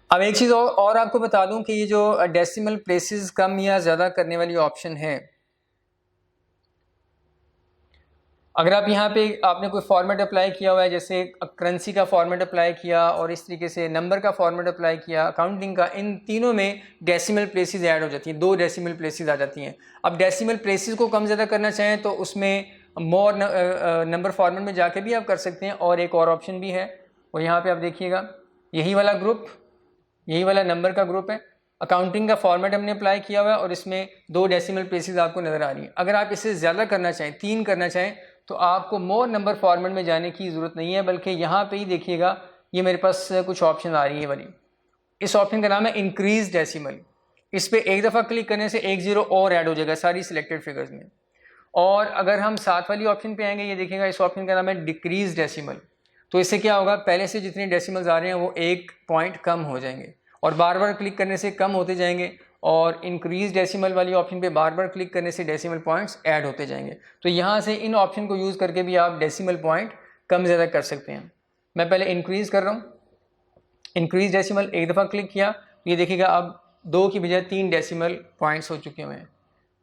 अब एक चीज़ और आपको बता दूं कि ये जो डेसिमल प्लेसेस कम या ज़्यादा करने वाली ऑप्शन है, अगर आप यहाँ पे आपने कोई फॉर्मेट अप्लाई किया हुआ है, जैसे करेंसी का फॉर्मेट अप्लाई किया और इस तरीके से नंबर का फॉर्मेट अप्लाई किया, अकाउंटिंग का, इन तीनों में डेसिमल प्लेसेस ऐड हो जाती हैं, 2 डेसिमल प्लेसेस आ जाती हैं। अब डेसिमल प्लेसेस को कम ज़्यादा करना चाहें तो उसमें मोर नंबर फॉर्मेट में जाके भी आप कर सकते हैं, और एक और ऑप्शन भी है, और यहाँ पर आप देखिएगा यही वाला ग्रुप, यही वाला नंबर का ग्रुप है। अकाउंटिंग का फॉर्मेट हमने अप्लाई किया हुआ है और इसमें 2 डेसिमल प्लेसेस आपको नज़र आ रही हैं। अगर आप इसे ज़्यादा करना चाहें, 3 करना चाहें, तो आपको मोर नंबर फॉर्मेट में जाने की ज़रूरत नहीं है, बल्कि यहाँ पे ही देखिएगा ये मेरे पास कुछ ऑप्शन आ रही है वाली। इस ऑप्शन का नाम है इंक्रीज डेसिमल। इस पर एक दफ़ा क्लिक करने से 1 0 और ऐड हो जाएगा सारी सिलेक्टेड फिगर्स में। और अगर हम साथ वाली ऑप्शन पे आएंगे, ये देखिएगा इस ऑप्शन का नाम है डिक्रीज डेसिमल। तो इससे क्या होगा, पहले से जितने डेसिमल्स आ रहे हैं वो 1 पॉइंट कम हो जाएंगे, और बार बार क्लिक करने से कम होते जाएंगे, और इंक्रीज डेसिमल वाली ऑप्शन पे बार बार क्लिक करने से डेसिमल पॉइंट्स ऐड होते जाएंगे। तो यहाँ से इन ऑप्शन को यूज़ करके भी आप डेसिमल पॉइंट कम ज़्यादा कर सकते हैं। मैं पहले इंक्रीज़ कर रहा हूँ, इंक्रीज डेसिमल एक दफ़ा क्लिक किया, ये देखिएगा अब 2 की बजाय 3 डेसिमल पॉइंट्स हो चुके हैं।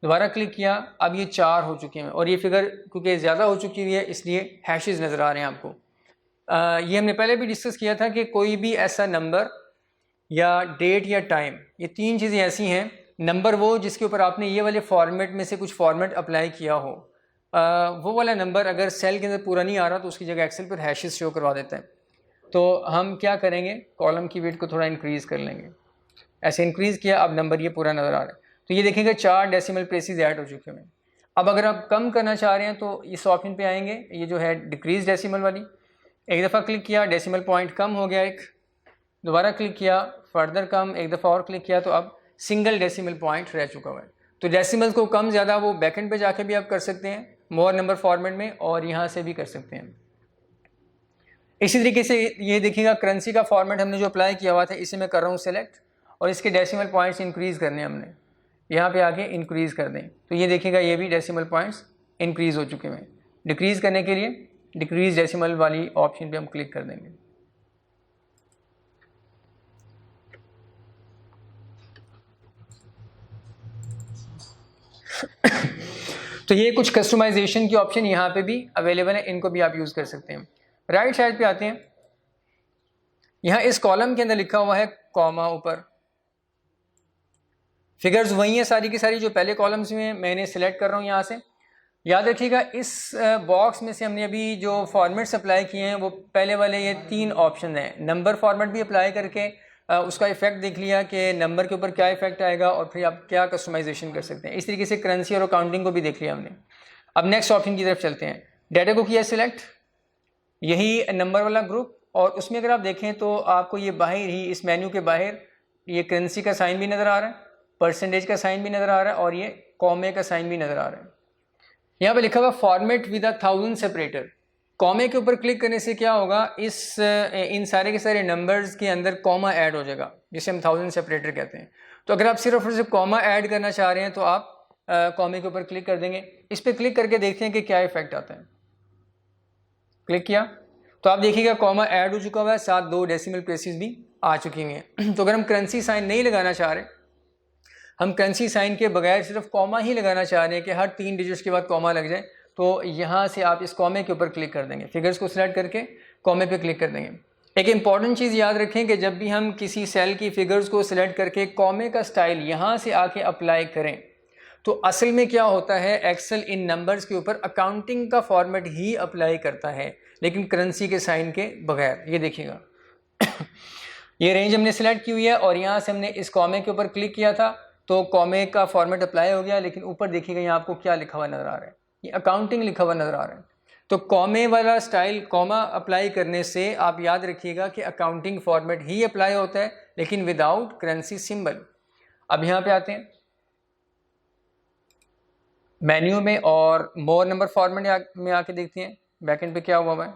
दोबारा क्लिक किया, अब ये 4 हो चुके हैं, और ये फिगर क्योंकि ज़्यादा हो चुकी हुई है इसलिए हैशेस नज़र आ रहे हैं आपको। ये हमने पहले भी डिस्कस किया था कि कोई भी ऐसा नंबर या डेट या टाइम, ये 3 चीज़ें ऐसी हैं, नंबर वो जिसके ऊपर आपने ये वाले फॉर्मेट में से कुछ फॉर्मेट अप्लाई किया हो, वो वाला नंबर अगर सेल के अंदर पूरा नहीं आ रहा तो उसकी जगह एक्सेल पर हैशेस शो करवा देता है। तो हम क्या करेंगे, कॉलम की वेट को थोड़ा इंक्रीज़ कर लेंगे, ऐसे इंक्रीज़ किया, अब नंबर ये पूरा नज़र आ रहा है। तो ये देखेंगे 4 डेसिमल प्लेसेस ऐड हो चुके हैं। अब अगर आप कम करना चाह रहे हैं तो इस ऑप्शन पे आएंगे, ये जो है डिक्रीज डेसिमल वाली, एक दफ़ा क्लिक किया, डेसिमल पॉइंट कम हो गया, एक दोबारा क्लिक किया, फर्दर कम, एक दफ़ा और क्लिक किया, तो अब सिंगल डेसिमल पॉइंट रह चुका हुआ है। तो डेसिमल्स को कम ज़्यादा वो बैकएंड पे जाके भी आप कर सकते हैं मोर नंबर फॉर्मेट में, और यहाँ से भी कर सकते हैं। इसी तरीके से ये देखिएगा करेंसी का फॉर्मेट हमने जो अप्लाई किया हुआ था, इसे मैं कर रहा हूँ सेलेक्ट, और इसके डेसिमल पॉइंट्स इंक्रीज़ करने हमने, यहाँ पे आके इंक्रीज़ कर दें, तो ये देखिएगा ये भी डेसिमल पॉइंट्स इंक्रीज़ हो चुके हैं। डिक्रीज़ करने के लिए डिक्रीज डेसिमल वाली ऑप्शन पे हम क्लिक कर देंगे। तो ये कुछ कस्टमाइजेशन की ऑप्शन यहाँ पे भी अवेलेबल है, इनको भी आप यूज़ कर सकते हैं। राइट साइड पे आते हैं, यहाँ इस कॉलम के अंदर लिखा हुआ है कॉमा ऊपर, फिगर्स वही है सारी की सारी जो पहले कॉलम्स में, मैंने सिलेक्ट कर रहा हूँ यहाँ से। याद रखिएगा इस बॉक्स में से हमने अभी जो फॉर्मेट्स अप्लाई किए हैं वो पहले वाले ये 3 ऑप्शन हैं। नंबर फॉर्मेट भी अप्लाई करके उसका इफेक्ट देख लिया कि नंबर के ऊपर क्या इफेक्ट आएगा और फिर आप क्या कस्टमाइजेशन कर सकते हैं। इस तरीके से करेंसी और अकाउंटिंग को भी देख लिया हमने। अब नेक्स्ट ऑप्शन की तरफ चलते हैं। डाटा को किया सिलेक्ट, यही नंबर वाला ग्रुप, और उसमें अगर आप देखें तो आपको ये बाहर ही इस मेन्यू के बाहर ये करेंसी का साइन भी नज़र आ रहा है, परसेंटेज का साइन भी नज़र आ रहा है, और ये कॉमे का साइन भी नज़र आ रहा है। यहाँ पे लिखा हुआ फॉर्मेट विद 1000 सेपरेटर। कॉमे के ऊपर क्लिक करने से क्या होगा, इन सारे के सारे नंबर्स के अंदर कॉमा ऐड हो जाएगा, जिसे हम 1000 सेपरेटर कहते हैं। तो अगर आप सिर्फ और सिर्फ कॉमा ऐड करना चाह रहे हैं तो आप कॉमे के ऊपर क्लिक कर देंगे। इस पर क्लिक करके देखते हैं कि क्या इफेक्ट आता है। क्लिक किया तो आप देखिएगा कॉमा ऐड हो चुका हुआ है, साथ 2 डेसिमल प्लेसेस भी आ चुकी हुई हैं। तो अगर हम करेंसी साइन नहीं लगाना चाह रहे, हम करेंसी साइन के बगैर सिर्फ कॉमा ही लगाना चाह रहे हैं कि हर 3 डिजिट्स के बाद कॉमा लग जाए, तो यहाँ से आप इस कॉमे के ऊपर क्लिक कर देंगे। फिगर्स को सिलेक्ट करके कॉमे पे क्लिक कर देंगे। एक इम्पॉर्टेंट चीज़ याद रखें कि जब भी हम किसी सेल की फिगर्स को सिलेक्ट करके कॉमे का स्टाइल यहाँ से आके अप्लाई करें तो असल में क्या होता है, एक्सेल इन नंबर्स के ऊपर अकाउंटिंग का फॉर्मेट ही अप्लाई करता है लेकिन करेंसी के साइन के बगैर। ये देखिएगा ये रेंज हमने सेलेक्ट की हुई है और यहाँ से हमने इस कॉमे के ऊपर क्लिक किया था तो कॉमे का फॉर्मेट अप्लाई हो गया, लेकिन ऊपर देखिएगा यहाँ आपको क्या लिखा हुआ नज़र आ रहा है, ये अकाउंटिंग लिखा हुआ नज़र आ रहा है। तो कॉमे वाला स्टाइल कॉमा अप्लाई करने से आप याद रखिएगा कि अकाउंटिंग फॉर्मेट ही अप्लाई होता है लेकिन विदाउट करेंसी सिंबल। अब यहाँ पे आते हैं मेन्यू में और मोर नंबर फॉर्मेट में आके देखते हैं बैकएंड पे क्या हुआ है।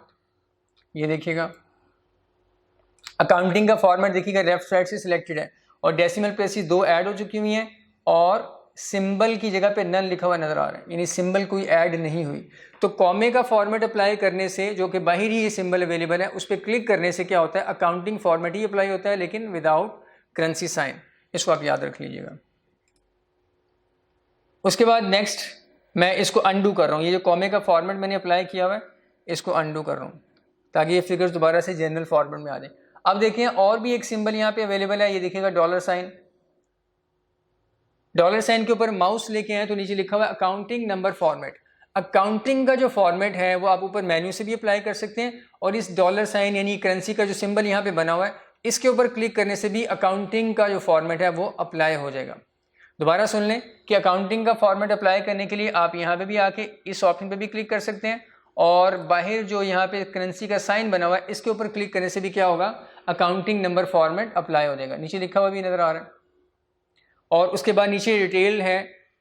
ये देखिएगा अकाउंटिंग का फॉर्मेट देखिएगा लेफ्ट साइड से सिलेक्टेड है और डेसिमल प्लेसेस 2 ऐड हो चुकी हुई हैं और सिंबल की जगह पे नन लिखा हुआ नज़र आ रहा है, यानी सिंबल कोई ऐड नहीं हुई। तो कॉमे का फॉर्मेट अप्लाई करने से जो कि बाहर ही ये सिंबल अवेलेबल है उस पर क्लिक करने से क्या होता है, अकाउंटिंग फॉर्मेट ही अप्लाई होता है लेकिन विदाउट करेंसी साइन। इसको आप याद रख लीजिएगा। उसके बाद नेक्स्ट मैं इसको अनडू कर रहा हूँ, ये जो कॉमे का फॉर्मेट मैंने अप्लाई किया हुआ है इसको अनडू कर रहा हूँ ताकि ये फिगर्स दोबारा से जनरल फॉर्मेट में आ जाए। अब देखिए और भी एक सिंबल यहाँ पे अवेलेबल है, ये देखिएगा डॉलर साइन। डॉलर साइन के ऊपर माउस लेके आए तो नीचे लिखा हुआ है अकाउंटिंग नंबर फॉर्मेट। अकाउंटिंग का जो फॉर्मेट है वो आप ऊपर मेन्यू से भी अप्लाई कर सकते हैं और इस डॉलर साइन यानी करेंसी का जो सिंबल यहाँ पे बना हुआ है इसके ऊपर क्लिक करने से भी अकाउंटिंग का जो फॉर्मेट है वो अप्लाई हो जाएगा। दोबारा सुन लें कि अकाउंटिंग का फॉर्मेट अप्लाई करने के लिए आप यहाँ पे भी आके इस ऑप्शन पे भी क्लिक कर सकते हैं और बाहर जो यहाँ पे करेंसी का साइन बना हुआ है इसके ऊपर क्लिक करने से भी क्या होगा, अकाउंटिंग नंबर फॉर्मेट अप्लाई हो जाएगा। नीचे लिखा हुआ भी नज़र आ रहा है और उसके बाद नीचे डिटेल है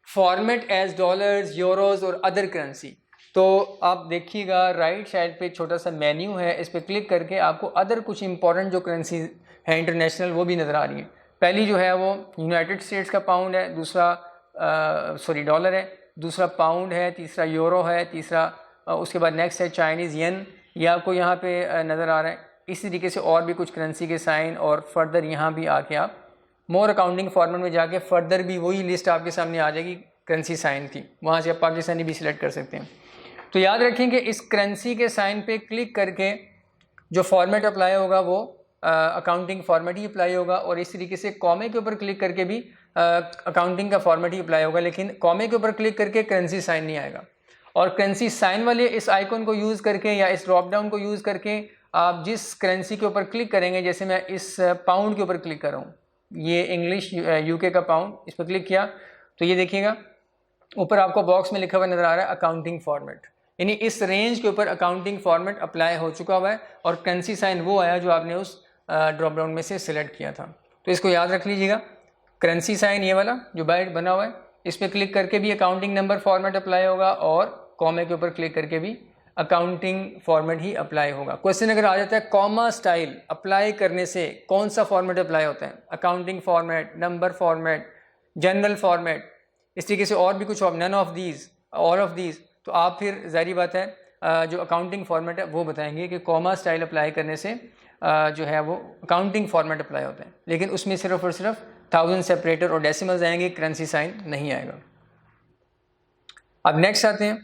फॉर्मेट एज डॉलर्स, यूरोज और अदर करेंसी। तो आप देखिएगा राइट साइड पे एक छोटा सा मेन्यू है, इस पर क्लिक करके आपको अदर कुछ इंपॉर्टेंट जो करेंसी है इंटरनेशनल वो भी नज़र आ रही है। पहली जो है वो यूनाइटेड स्टेट्स का पाउंड है, दूसरा डॉलर है, दूसरा पाउंड है, तीसरा यूरो है, तीसरा उसके बाद नेक्स्ट है चाइनीज़ येन, ये आपको यहाँ पे नज़र आ रहा है। इसी तरीके से और भी कुछ करेंसी के साइन और फर्दर यहाँ भी आके आप मोर अकाउंटिंग फॉर्मेट में जाके फर्दर भी वही लिस्ट आपके सामने आ जाएगी करेंसी साइन की, वहाँ से आप पाकिस्तानी भी सिलेक्ट कर सकते हैं। तो याद रखें कि इस करेंसी के साइन पे क्लिक करके जो फॉर्मेट अप्लाई होगा वो अकाउंटिंग फॉर्मेट ही अप्लाई होगा और इस तरीके से कॉमे के ऊपर क्लिक करके भी अकाउंटिंग का फॉर्मेट ही अप्लाई होगा, लेकिन कॉमे के ऊपर क्लिक करके करेंसी साइन नहीं आएगा। और करेंसी साइन वाले इस आइकन को यूज़ करके या इस ड्रॉप डाउन को यूज़ करके आप जिस करेंसी के ऊपर क्लिक करेंगे, जैसे मैं इस पाउंड के ऊपर क्लिक कर रहा हूँ, ये इंग्लिश यूके का पाउंड, इस पर क्लिक किया तो ये देखिएगा ऊपर आपको बॉक्स में लिखा हुआ नज़र आ रहा है अकाउंटिंग फॉर्मेट, यानी इस रेंज के ऊपर अकाउंटिंग फॉर्मेट अप्लाई हो चुका हुआ है और करेंसी साइन वो आया जो आपने उस ड्रॉप डाउन में से सिलेक्ट किया था। तो इसको याद रख लीजिएगा, करेंसी साइन ये वाला जो बाहर बना हुआ है इस पर क्लिक करके भी अकाउंटिंग नंबर फॉर्मेट अप्लाई होगा और कॉमे के ऊपर क्लिक करके भी अकाउंटिंग फॉर्मेट ही अप्लाई होगा। क्वेश्चन अगर आ जाता है कॉमा स्टाइल अप्लाई करने से कौन सा फॉर्मेट अप्लाई होता है, accounting format, number format, general format, इस तरीके से और भी कुछ none of these, all of these, तो आप फिर ज़ाहिर बात है जो अकाउंटिंग फॉर्मेट है वो बताएंगे कि कॉमा स्टाइल अप्लाई करने से जो है वो अकाउंटिंग फॉर्मेट अप्लाई होता है, लेकिन उसमें सिर्फ और सिर्फ 1000 सेपरेटर और डेसिमल्स आएंगे, करेंसी साइन नहीं आएगा। अब नेक्स्ट आते हैं,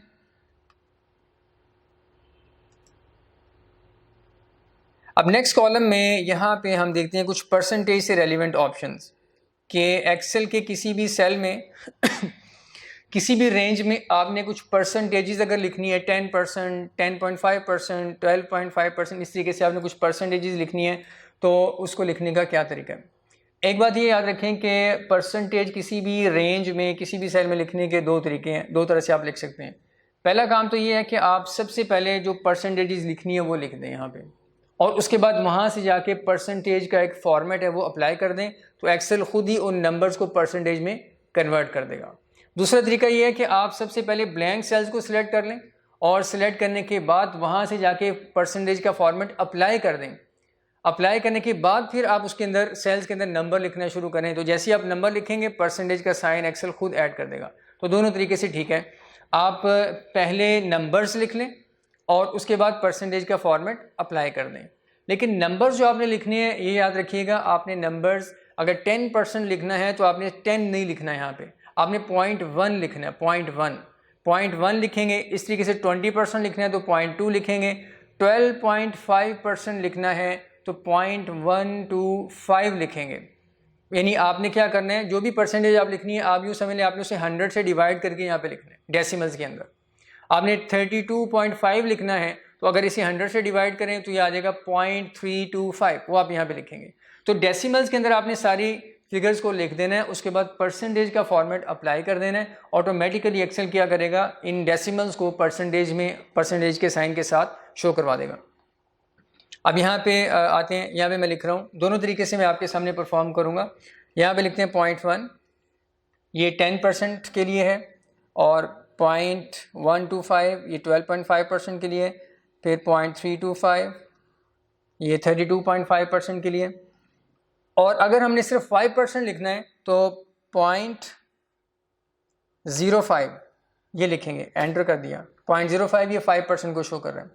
अब नेक्स्ट कॉलम में यहाँ पे हम देखते हैं कुछ परसेंटेज से रेलिवेंट ऑप्शंस कि एक्सेल के किसी भी सेल में किसी भी रेंज में आपने कुछ परसेंटेजेस अगर लिखनी है 10%, 10.5%, 12.5%, इस तरीके से आपने कुछ परसेंटेजेस लिखनी है तो उसको लिखने का क्या तरीका है। एक बात ये याद रखें कि परसेंटेज किसी भी रेंज में किसी भी सेल में लिखने के दो तरीके हैं, दो तरह से आप लिख सकते हैं। पहला काम तो ये है कि आप सबसे पहले जो परसेंटेजेस लिखनी है वो लिख दें यहाँ पे और उसके बाद वहाँ से जाके परसेंटेज का एक फॉर्मेट है वो अप्लाई कर दें तो एक्सेल खुद ही उन नंबर्स को परसेंटेज में कन्वर्ट कर देगा। दूसरा तरीका ये है कि आप सबसे पहले ब्लैंक सेल्स को सिलेक्ट कर लें और सिलेक्ट करने के बाद वहाँ से जाके परसेंटेज का फॉर्मेट अप्लाई कर दें। अप्लाई करने के बाद फिर आप उसके अंदर सेल्स के अंदर नंबर लिखना शुरू करें, तो जैसे ही आप नंबर लिखेंगे परसेंटेज का साइन एक्सेल खुद ऐड कर देगा। तो दोनों तरीके से ठीक है, आप पहले नंबर्स लिख लें और उसके बाद परसेंटेज का फॉर्मेट अप्लाई कर दें। लेकिन नंबर्स जो आपने लिखने हैं ये याद रखिएगा, आपने नंबर्स अगर 10% लिखना है तो आपने 10 नहीं लिखना है, यहाँ पे आपने 0.1 लिखना है, 0.1 लिखेंगे। इस तरीके से 20% लिखना है तो 0.2 लिखेंगे, 12.5% लिखना है तो 0.125 लिखेंगे। यानी आपने क्या करना है, जो भी परसेंटेज आप लिखनी है आप यूँ समझ लें आपने उसे 100 से डिवाइड करके यहाँ पे लिखना है। डेसिमल्स के अंदर आपने 32.5 लिखना है, तो अगर इसे 100 से डिवाइड करें तो ये आ जाएगा 0.325, वो आप यहाँ पे लिखेंगे। तो डेसिमल्स के अंदर आपने सारी फिगर्स को लिख देना है, उसके बाद परसेंटेज का फॉर्मेट अप्लाई कर देना है। ऑटोमेटिकली एक्सेल क्या करेगा, इन डेसिमल्स को परसेंटेज में परसेंटेज के साइन के साथ शो करवा देगा। अब यहाँ पे आते हैं, यहाँ पे मैं लिख रहा हूँ, दोनों तरीके से मैं आपके सामने परफॉर्म करूँगा। यहाँ पे लिखते हैं 0.1, ये 10% के लिए है, और 0.125 ये 12.5% के लिए, फिर 0.325 ये 32.5% के लिए, और अगर हमने सिर्फ 5% लिखना है तो 0.05 ये लिखेंगे। एंटर कर दिया, 0.05 ये 5% को शो कर रहा है।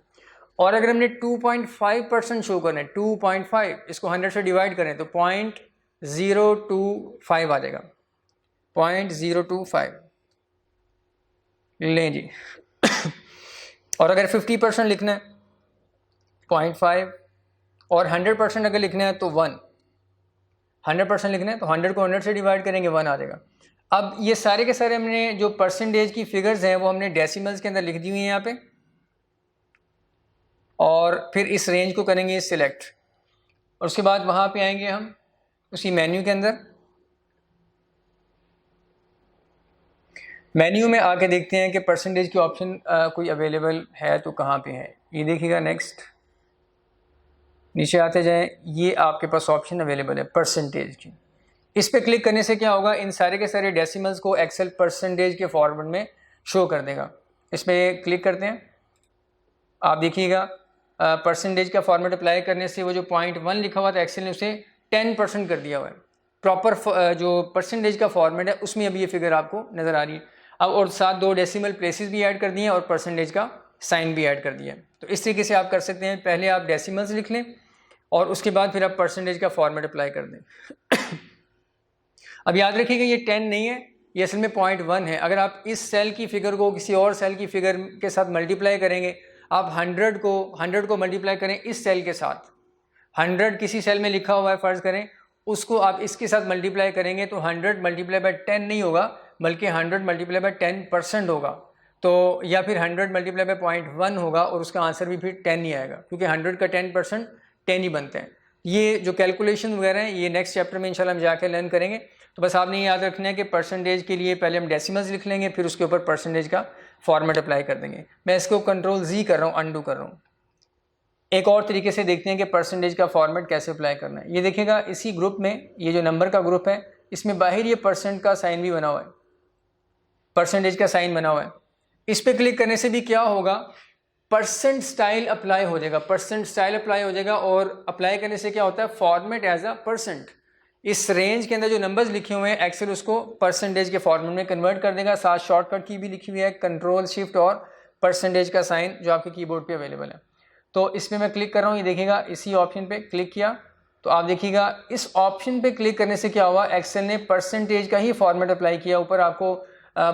और अगर हमने 2.5% शो करना है, 2.5 इसको 100 से डिवाइड करें तो 0.025 आ जाएगा, 0.025 लें जी। और अगर 50% लिखना है 0.5, और 100% अगर लिखना है तो 1, 100% लिखना है तो 100 को 100 से डिवाइड करेंगे 1 आ जाएगा। अब ये सारे के सारे हमने जो परसेंटेज की फिगर्स हैं वो हमने डेसिमल्स के अंदर लिख दी हुई हैं यहाँ पे, और फिर इस रेंज को करेंगे सिलेक्ट, और उसके बाद वहाँ पे आएंगे हम उसी मेन्यू के अंदर। मेन्यू में आके देखते हैं कि परसेंटेज की ऑप्शन कोई अवेलेबल है तो कहाँ पे है। ये देखिएगा, नेक्स्ट नीचे आते जाएं, ये आपके पास ऑप्शन अवेलेबल है परसेंटेज की। इस पे क्लिक करने से क्या होगा, इन सारे के सारे डेसिमल्स को एक्सेल परसेंटेज के फॉर्मेट में शो कर देगा। इस पर क्लिक करते हैं, आप देखिएगा परसेंटेज का फॉर्मेट अप्लाई करने से वो जो 0.1 लिखा हुआ था एक्सेल ने उसे 10% कर दिया हुआ है। प्रॉपर जो परसेंटेज का फॉर्मेट है उसमें अभी ये फिगर आपको नज़र आ रही है। अब और साथ 2 डेसिमल प्लेसेस भी ऐड कर दिए हैं और परसेंटेज का साइन भी ऐड कर दिया है। तो इस तरीके से आप कर सकते हैं, पहले आप डेसिमल्स लिख लें और उसके बाद फिर आप परसेंटेज का फॉर्मेट अप्लाई कर दें। अब याद रखिएगा ये 10 नहीं है, ये असल में 0.1 है। अगर आप इस सेल की फिगर को किसी और सेल की फिगर के साथ मल्टीप्लाई करेंगे, आप 100 को मल्टीप्लाई करें इस सेल के साथ, 100 किसी सेल में लिखा हुआ है फ़र्ज़ करें, उसको आप इसके साथ मल्टीप्लाई करेंगे तो 100 मल्टीप्लाई बाय 10 नहीं होगा, बल्कि 100 मल्टीप्लाई बाय 10% होगा। तो या फिर 100 मल्टीप्लाई बाय 0.1 होगा और उसका आंसर भी फिर 10 ही आएगा, क्योंकि 100 का 10% 10 ही बनते हैं। ये जो कैलकुलेशन वगैरह हैं ये नेक्स्ट चैप्टर में इंशाल्लाह हम जाके लर्न करेंगे। तो बस आपने ये याद रखना है कि परसेंटेज के लिए पहले हम डेसिमल्स लिख लेंगे, फिर उसके ऊपर परसेंटेज का फॉर्मेट अप्लाई कर देंगे। मैं इसको Ctrl+Z कर रहा हूँ, अनडू कर रहा हूँ। एक और तरीके से देखते हैं कि परसेंटेज का फॉर्मेट कैसे अप्लाई करना है। ये देखिएगा, इसी ग्रुप में ये जो नंबर का ग्रुप है इसमें बाहर ये परसेंट का साइन भी बना हुआ है, परसेंटेज का साइन बना हुआ है। इस पर क्लिक करने से भी क्या होगा, परसेंट स्टाइल अप्लाई हो जाएगा, परसेंट स्टाइल अप्लाई हो जाएगा। और अप्लाई करने से क्या होता है, फॉर्मेट एज अ परसेंट, इस रेंज के अंदर जो नंबर्स लिखे हुए हैं एक्सेल उसको परसेंटेज के फॉर्मेट में कन्वर्ट कर देगा। साथ शॉर्टकट की भी लिखी हुई है, Ctrl+Shift और परसेंटेज का साइन जो आपके कीबोर्ड पे अवेलेबल है। तो इस पर मैं क्लिक कर रहा हूँ, ये देखिएगा इसी ऑप्शन पे क्लिक किया तो आप देखिएगा इस ऑप्शन पे क्लिक करने से क्या हुआ, एक्सेल ने परसेंटेज का ही फॉर्मेट अप्लाई किया। ऊपर आपको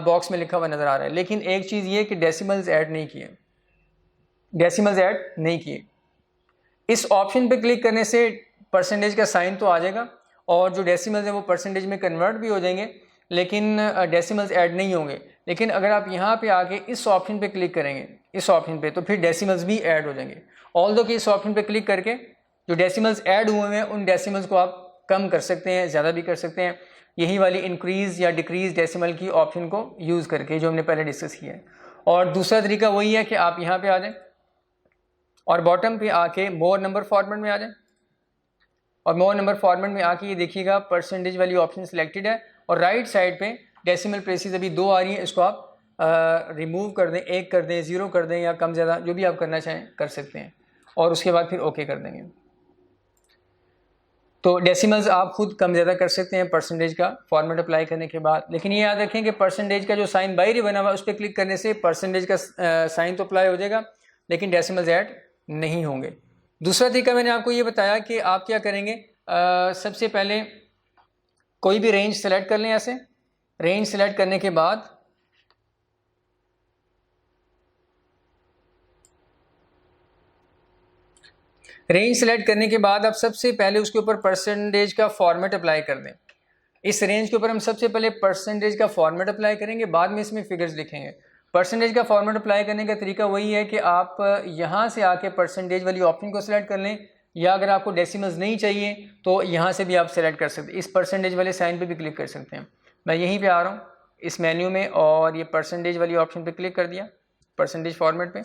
बॉक्स में लिखा हुआ नज़र आ रहा है, लेकिन एक चीज़ ये कि डेसिमल्स ऐड नहीं किए, डेसिमल्स ऐड नहीं किए। इस ऑप्शन पे क्लिक करने से परसेंटेज का साइन तो आ जाएगा और जो डेसिमल्स हैं वो परसेंटेज में कन्वर्ट भी हो जाएंगे, लेकिन डेसिमल्स ऐड नहीं होंगे। लेकिन अगर आप यहाँ पे आके इस ऑप्शन पे क्लिक करेंगे, इस ऑप्शन पे, तो फिर डेसिमल्स भी ऐड हो जाएंगे। ऑल्दो कि इस ऑप्शन पे क्लिक करके जो डेसिमल्स ऐड हुए हैं उन डेसिमल्स को आप कम कर सकते हैं, ज़्यादा भी कर सकते हैं, यही वाली इंक्रीज़ या डिक्रीज़ डेसिमल की ऑप्शन को यूज़ करके, जो हमने पहले डिस्कस किया है। और दूसरा तरीका वही है कि आप यहाँ पर आ जाएँ और बॉटम पे आके मोर नंबर फॉर्मेट में आ जाए, और मोर नंबर फॉर्मेट में आके ये देखिएगा परसेंटेज वाली ऑप्शन सिलेक्टेड है और राइट साइड पे डेसिमल प्लेसेस अभी 2 आ रही हैं, इसको आप रिमूव कर दें, 1 कर दें, 0 कर दें, या कम ज़्यादा जो भी आप करना चाहें कर सकते हैं, और उसके बाद फिर ओके कर देंगे। तो डेसिमल्स आप खुद कम ज़्यादा कर सकते हैं परसेंटेज का फॉर्मेट अप्लाई करने के बाद। लेकिन ये याद रखें कि परसेंटेज का जो साइन बाहर ही बना हुआ है उस पर क्लिक करने से परसेंटेज का साइन तो अप्लाई हो जाएगा, लेकिन डेसिमल्स ऐड नहीं होंगे। दूसरा तरीका मैंने आपको ये बताया कि आप क्या करेंगे, सबसे पहले कोई भी रेंज सेलेक्ट कर लें। ऐसे रेंज सेलेक्ट करने के बाद रेंज सेलेक्ट करने के बाद आप सबसे पहले उसके ऊपर परसेंटेज का फॉर्मेट अप्लाई कर दें। इस रेंज के ऊपर हम सबसे पहले परसेंटेज का फॉर्मेट अप्लाई करेंगे, बाद में इसमें फिगर्स लिखेंगे। परसेंटेज का फॉर्मेट अप्लाई करने का तरीका वही है कि आप यहाँ से आके परसेंटेज वाली ऑप्शन को सिलेक्ट कर लें, या अगर आपको डेसिमल्स नहीं चाहिए तो यहाँ से भी आप सेलेक्ट कर सकते हैं, इस परसेंटेज वाले साइन पे भी क्लिक कर सकते हैं। मैं यहीं पे आ रहा हूँ इस मेन्यू में और ये परसेंटेज वाली ऑप्शन पे क्लिक कर दिया, परसेंटेज फॉर्मेट पे।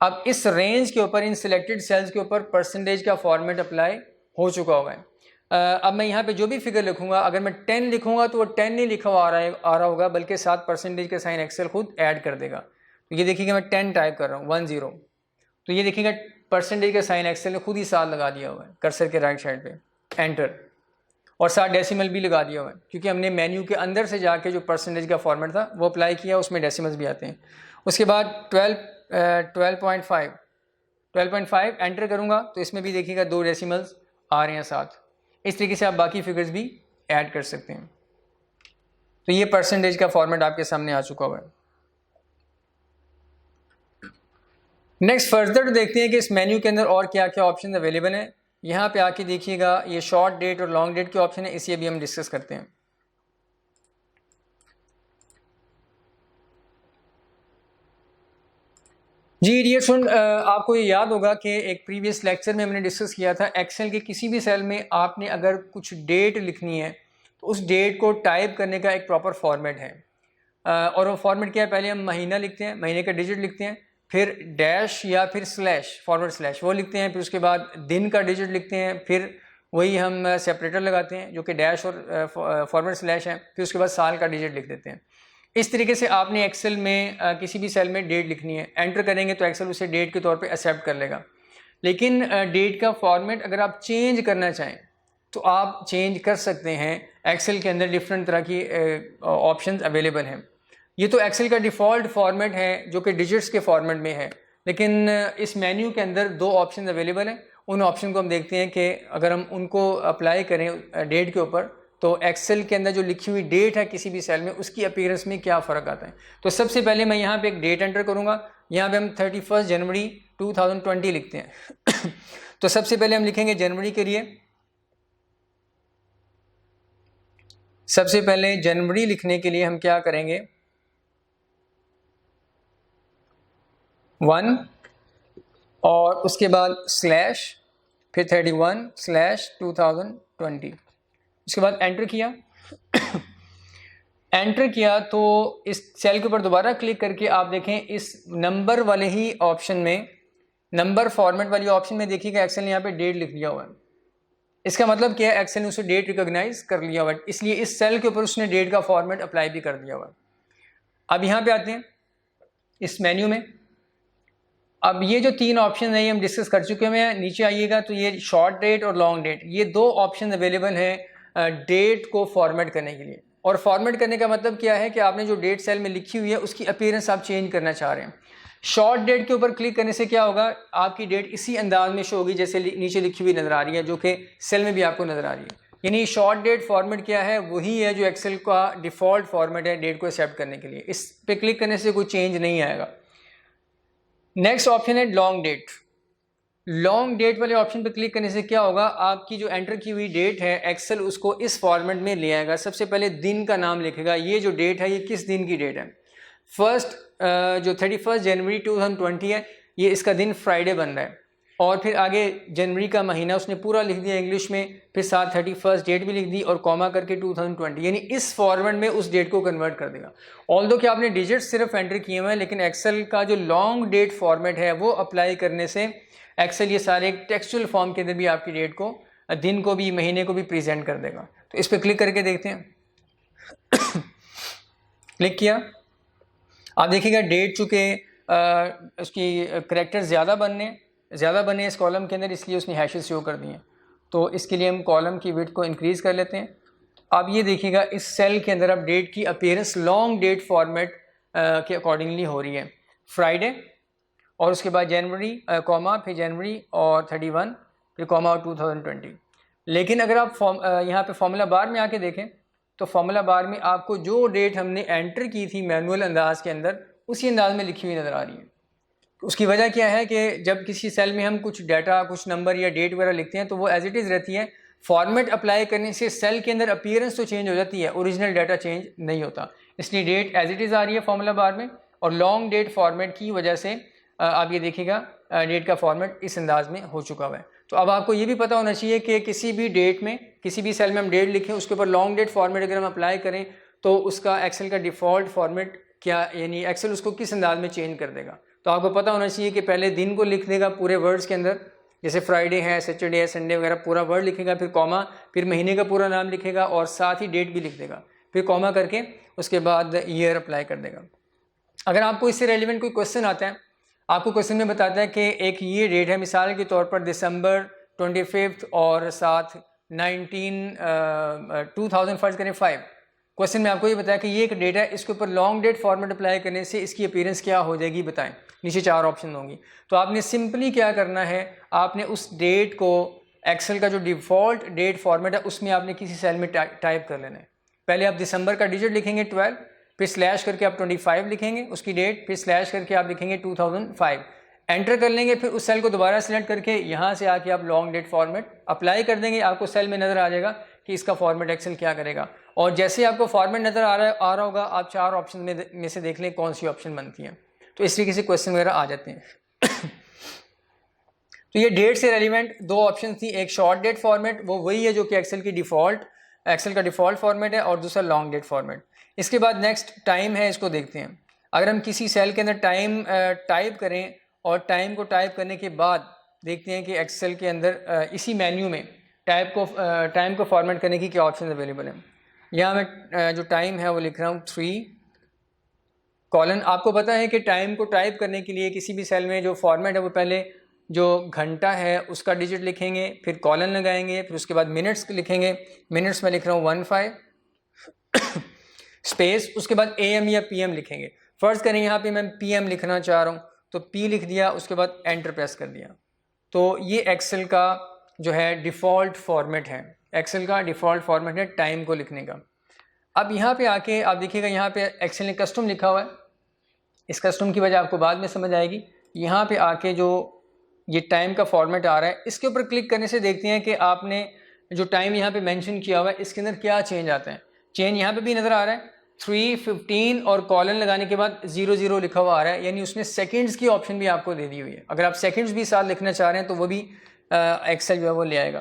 अब इस रेंज के ऊपर, इन सिलेक्टेड सेल्स के ऊपर परसेंटेज का फॉर्मेट अप्लाई हो चुका हुआ है। अब मैं यहाँ पे जो भी फिगर लिखूंगा, अगर मैं 10 लिखूंगा तो वो 10 नहीं लिखा हुआ आ रहा होगा, बल्कि साथ परसेंटेज का साइन एक्सेल खुद ऐड कर देगा। तो ये देखिएगा मैं 10 टाइप कर रहा हूँ 10, तो ये देखिएगा परसेंटेज का साइन एक्सेल ने खुद ही साथ लगा दिया हुआ है कर्सर के राइट साइड पे, एंटर, और साथ डेसिमल भी लगा दिया हुआ है, क्योंकि हमने मेन्यू के अंदर से जाके जो परसेंटेज का फॉर्मेट था वो अप्लाई किया, उसमें डेसिमल्स भी आते हैं। उसके बाद 12.5 एंटर करूँगा तो इसमें भी देखिएगा 2 डेसिमल्स आ रहे हैं साथ। इस तरीके से आप बाकी फिगर्स भी ऐड कर सकते हैं। तो ये परसेंटेज का फॉर्मेट आपके सामने आ चुका हुआ है। नेक्स्ट फर्दर देखते हैं कि इस मेन्यू के अंदर और क्या क्या ऑप्शन अवेलेबल हैं। यहाँ पे आके देखिएगा ये शॉर्ट डेट और लॉन्ग डेट के ऑप्शन है, इसे भी हम डिस्कस करते हैं। जी डियर स्टूडेंट, आपको ये याद होगा कि एक प्रीवियस लेक्चर में हमने डिस्कस किया था, एक्सेल के किसी भी सेल में आपने अगर कुछ डेट लिखनी है तो उस डेट को टाइप करने का एक प्रॉपर फॉर्मेट है। और वो फॉर्मेट क्या है, पहले हम महीना लिखते हैं, महीने का डिजिट लिखते हैं, फिर डैश या फिर स्लैश, फॉरवर्ड स्लैश वो लिखते हैं, फिर उसके बाद दिन का डिजिट लिखते हैं, फिर वही हम सेपरेटर लगाते हैं जो कि डैश और फॉरवर्ड स्लैश है, फिर उसके बाद साल का डिजिट लिख देते हैं। इस तरीके से आपने एक्सेल में किसी भी सेल में डेट लिखनी है, एंटर करेंगे तो एक्सेल उसे डेट के तौर पे एक्सेप्ट कर लेगा। लेकिन डेट का फॉर्मेट अगर आप चेंज करना चाहें तो आप चेंज कर सकते हैं। एक्सेल के अंदर डिफरेंट तरह की ऑप्शंस अवेलेबल हैं। ये तो एक्सेल का डिफ़ॉल्ट फॉर्मेट है जो कि डिजिट्स के फॉर्मेट में है, लेकिन इस मेन्यू के अंदर 2 ऑप्शन अवेलेबल हैं। उन ऑप्शन को हम देखते हैं कि अगर हम उनको अप्लाई करें डेट के ऊपर तो एक्सेल के अंदर जो लिखी हुई डेट है किसी भी सेल में उसकी अपीयरेंस में क्या फ़र्क आता है। तो सबसे पहले मैं यहाँ पे एक डेट एंटर करूँगा। यहाँ पे हम 31 जनवरी 2020 लिखते हैं। तो सबसे पहले हम लिखेंगे जनवरी के लिए, सबसे पहले जनवरी लिखने के लिए हम क्या करेंगे 1 और उसके बाद स्लैश, फिर 31/2020, उसके बाद एंटर किया। एंटर किया तो इस सेल के ऊपर दोबारा क्लिक करके आप देखें इस नंबर वाले ही ऑप्शन में, नंबर फॉर्मेट वाली ऑप्शन में देखिएगा एक्सेल ने यहाँ पे डेट लिख दिया हुआ है। इसका मतलब क्या है, एक्सेल ने उसे डेट रिकॉग्नाइज कर लिया हुआ है, इसलिए इस सेल के ऊपर उसने डेट का फॉर्मेट अप्लाई भी कर दिया हुआ है। अब यहाँ पे आते हैं इस मेन्यू में। अब ये जो 3 ऑप्शन है ये हम डिस्कस कर चुके हैं। नीचे आइएगा तो ये शॉर्ट डेट और लॉन्ग डेट, ये 2 ऑप्शन अवेलेबल हैं डेट को फॉर्मेट करने के लिए। और फॉर्मेट करने का मतलब क्या है कि आपने जो डेट सेल में लिखी हुई है उसकी अपीयरेंस आप चेंज करना चाह रहे हैं। शॉर्ट डेट के ऊपर क्लिक करने से क्या होगा, आपकी डेट इसी अंदाज में शो होगी जैसे नीचे लिखी हुई नज़र आ रही है, जो कि सेल में भी आपको नज़र आ रही है। यानी शॉर्ट डेट फॉर्मेट क्या है, वही है जो एक्सेल का डिफ़ॉल्ट फॉर्मेट है डेट को एक्सेप्ट करने के लिए। इस पर क्लिक करने से कोई चेंज नहीं आएगा। नेक्स्ट ऑप्शन है लॉन्ग डेट। लॉन्ग डेट वाले ऑप्शन पर क्लिक करने से क्या होगा, आपकी जो एंटर की हुई डेट है एक्सेल उसको इस फॉर्मेट में ले आएगा। सबसे पहले दिन का नाम लिखेगा, ये जो डेट है ये किस दिन की डेट है। फर्स्ट जो 31 जनवरी 2020 है, ये इसका दिन फ्राइडे बन रहा है। और फिर आगे जनवरी का महीना उसने पूरा लिख दिया इंग्लिश में, फिर साथ 31 डेट भी लिख दी और कॉमा करके 2020, यानी इस फॉर्मेट में उस डेट को कन्वर्ट कर देगा। ऑल्दो कि आपने डिजिट सिर्फ एंटर किए हुए हैं, लेकिन एक्सेल का जो लॉन्ग डेट फॉर्मेट है वो अप्लाई करने से एक्सेल ये सारे एक टेक्सचुअल फॉर्म के अंदर भी आपकी डेट को, दिन को भी, महीने को भी प्रेजेंट कर देगा। तो इस पर क्लिक करके देखते हैं। क्लिक किया, आप देखिएगा डेट चूँकि उसकी करेक्टर ज़्यादा बने इस कॉलम के अंदर, इसलिए उसने हैशेस शो कर दिए। तो इसके लिए हम कॉलम की विड्थ को इंक्रीज़ कर लेते हैं। अब ये देखिएगा इस सेल के अंदर अब डेट की अपीयरेंस लॉन्ग डेट फॉर्मेट के अकॉर्डिंगली हो रही है। फ्राइडे और उसके बाद जनवरी कॉमा, फिर जनवरी और 31, फिर कॉमा और 2020। लेकिन अगर आप यहाँ पे फॉर्मूला बार में आके देखें तो फॉर्मूला बार में आपको जो डेट हमने एंटर की थी मैनुअल अंदाज के अंदर, उसी अंदाज में लिखी हुई नज़र आ रही है। उसकी वजह क्या है कि जब किसी सेल में हम कुछ डाटा, कुछ नंबर या डेट वगैरह लिखते हैं तो वो एज इट इज़ रहती है। फॉर्मेट अप्लाई करने से सेल के अंदर अपीयरेंस तो चेंज हो जाती है, ओरिजिनल डाटा चेंज नहीं होता। इसलिए डेट एज इट इज़ आ रही है फॉर्मूला बार में, और लॉन्ग डेट फॉर्मेट की वजह से आप ये देखिएगा डेट का फॉर्मेट इस अंदाज में हो चुका हुआ है। तो अब आपको ये भी पता होना चाहिए कि किसी भी डेट में, किसी भी सेल में हम डेट लिखें, उसके ऊपर लॉन्ग डेट फॉर्मेट अगर हम अप्लाई करें तो उसका एक्सेल का डिफ़ॉल्ट फॉर्मेट क्या, यानी एक्सेल उसको किस अंदाज में चेंज कर देगा। तो आपको पता होना चाहिए कि पहले दिन को लिख देगा पूरे वर्ड्स के अंदर, जैसे फ्राइडे है, सैटरडे है, संडे वगैरह पूरा वर्ड लिखेगा, फिर कॉमा, फिर महीने का पूरा नाम लिखेगा और साथ ही डेट भी लिख देगा, फिर कॉमा करके उसके बाद ईयर अप्लाई कर देगा। अगर आपको इससे रेलिवेंट कोई क्वेश्चन आता है, आपको क्वेश्चन में बताता है कि एक ये डेट है, मिसाल के तौर पर दिसंबर 25 और साथ 2000 फर्ज करें 5, क्वेश्चन में आपको ये बताया कि ये एक डेट है, इसके ऊपर लॉन्ग डेट फॉर्मेट अप्लाई करने से इसकी अपीयरेंस क्या हो जाएगी बताएं। नीचे 4 ऑप्शन होंगी। तो आपने सिंपली क्या करना है, आपने उस डेट को एक्सेल का जो डिफ़ॉल्ट डेट फॉर्मेट है उसमें आपने किसी सेल में टाइप कर लेना है। पहले आप दिसंबर का डिजिट लिखेंगे 12, फिर स्लैश करके आप 25 लिखेंगे उसकी डेट, फिर स्लैश करके आप लिखेंगे 2005, एंटर कर लेंगे। फिर उस सेल को दोबारा सेलेक्ट करके यहाँ से आके आप लॉन्ग डेट फॉर्मेट अप्लाई कर देंगे। आपको सेल में नज़र आ जाएगा कि इसका फॉर्मेट एक्सेल क्या करेगा, और जैसे आपको फॉर्मेट नज़र आ रहा होगा, आप 4 ऑप्शन में से देख लें कौन सी ऑप्शन बनती है। तो इस तरीके से क्वेश्चन वगैरह आ जाते हैं। तो ये डेट से रेलिवेंट 2 ऑप्शन थी, एक शॉर्ट डेट फॉर्मेट, वो वही है जो कि एक्सेल का डिफ़ॉल्ट फॉर्मेट है, और दूसरा लॉन्ग डेट फॉर्मेट। इसके बाद नेक्स्ट टाइम है, इसको देखते हैं। अगर हम किसी सेल के अंदर टाइम टाइप करें और टाइम को टाइप करने के बाद देखते हैं कि एक्सेल के अंदर इसी मेन्यू में टाइम को फॉर्मेट करने की क्या ऑप्शन अवेलेबल है। यहाँ मैं जो टाइम है वो लिख रहा हूँ 3:। आपको पता है कि टाइम को टाइप करने के लिए किसी भी सेल में जो फॉर्मेट है वो पहले जो घंटा है उसका डिजिट लिखेंगे, फिर कॉलन लगाएंगे, फिर उसके बाद मिनट्स लिखेंगे। मिनट्स में लिख रहा हूँ 15 स्पेस, उसके बाद AM या PM लिखेंगे। फ़र्ज़ करें यहाँ पे मैं PM लिखना चाह रहा हूँ तो P लिख दिया, उसके बाद एंटर प्रेस कर दिया। तो ये एक्सेल का जो है डिफ़ॉल्ट फॉर्मेट है, एक्सेल का डिफ़ॉल्ट फॉर्मेट है टाइम को लिखने का। अब यहाँ पे आके आप देखिएगा, यहाँ पे एक्सेल ने कस्टम लिखा हुआ है, इस कस्टम की वजह आपको बाद में समझ आएगी। यहाँ पे आके जो ये टाइम का फॉर्मेट आ रहा है, इसके ऊपर क्लिक करने से देखते हैं कि आपने जो टाइम यहाँ पे मेंशन किया हुआ है इसके अंदर क्या चेंज आता है। चेंज यहाँ पे भी नज़र आ रहा है 3:15 और कॉलन लगाने के बाद 00 लिखा हुआ आ रहा है, यानी उसने सेकंड्स की ऑप्शन भी आपको दे दी हुई है। अगर आप सेकंड्स भी साथ लिखना चाह रहे हैं तो वो भी एक्सेल जो है वो ले आएगा।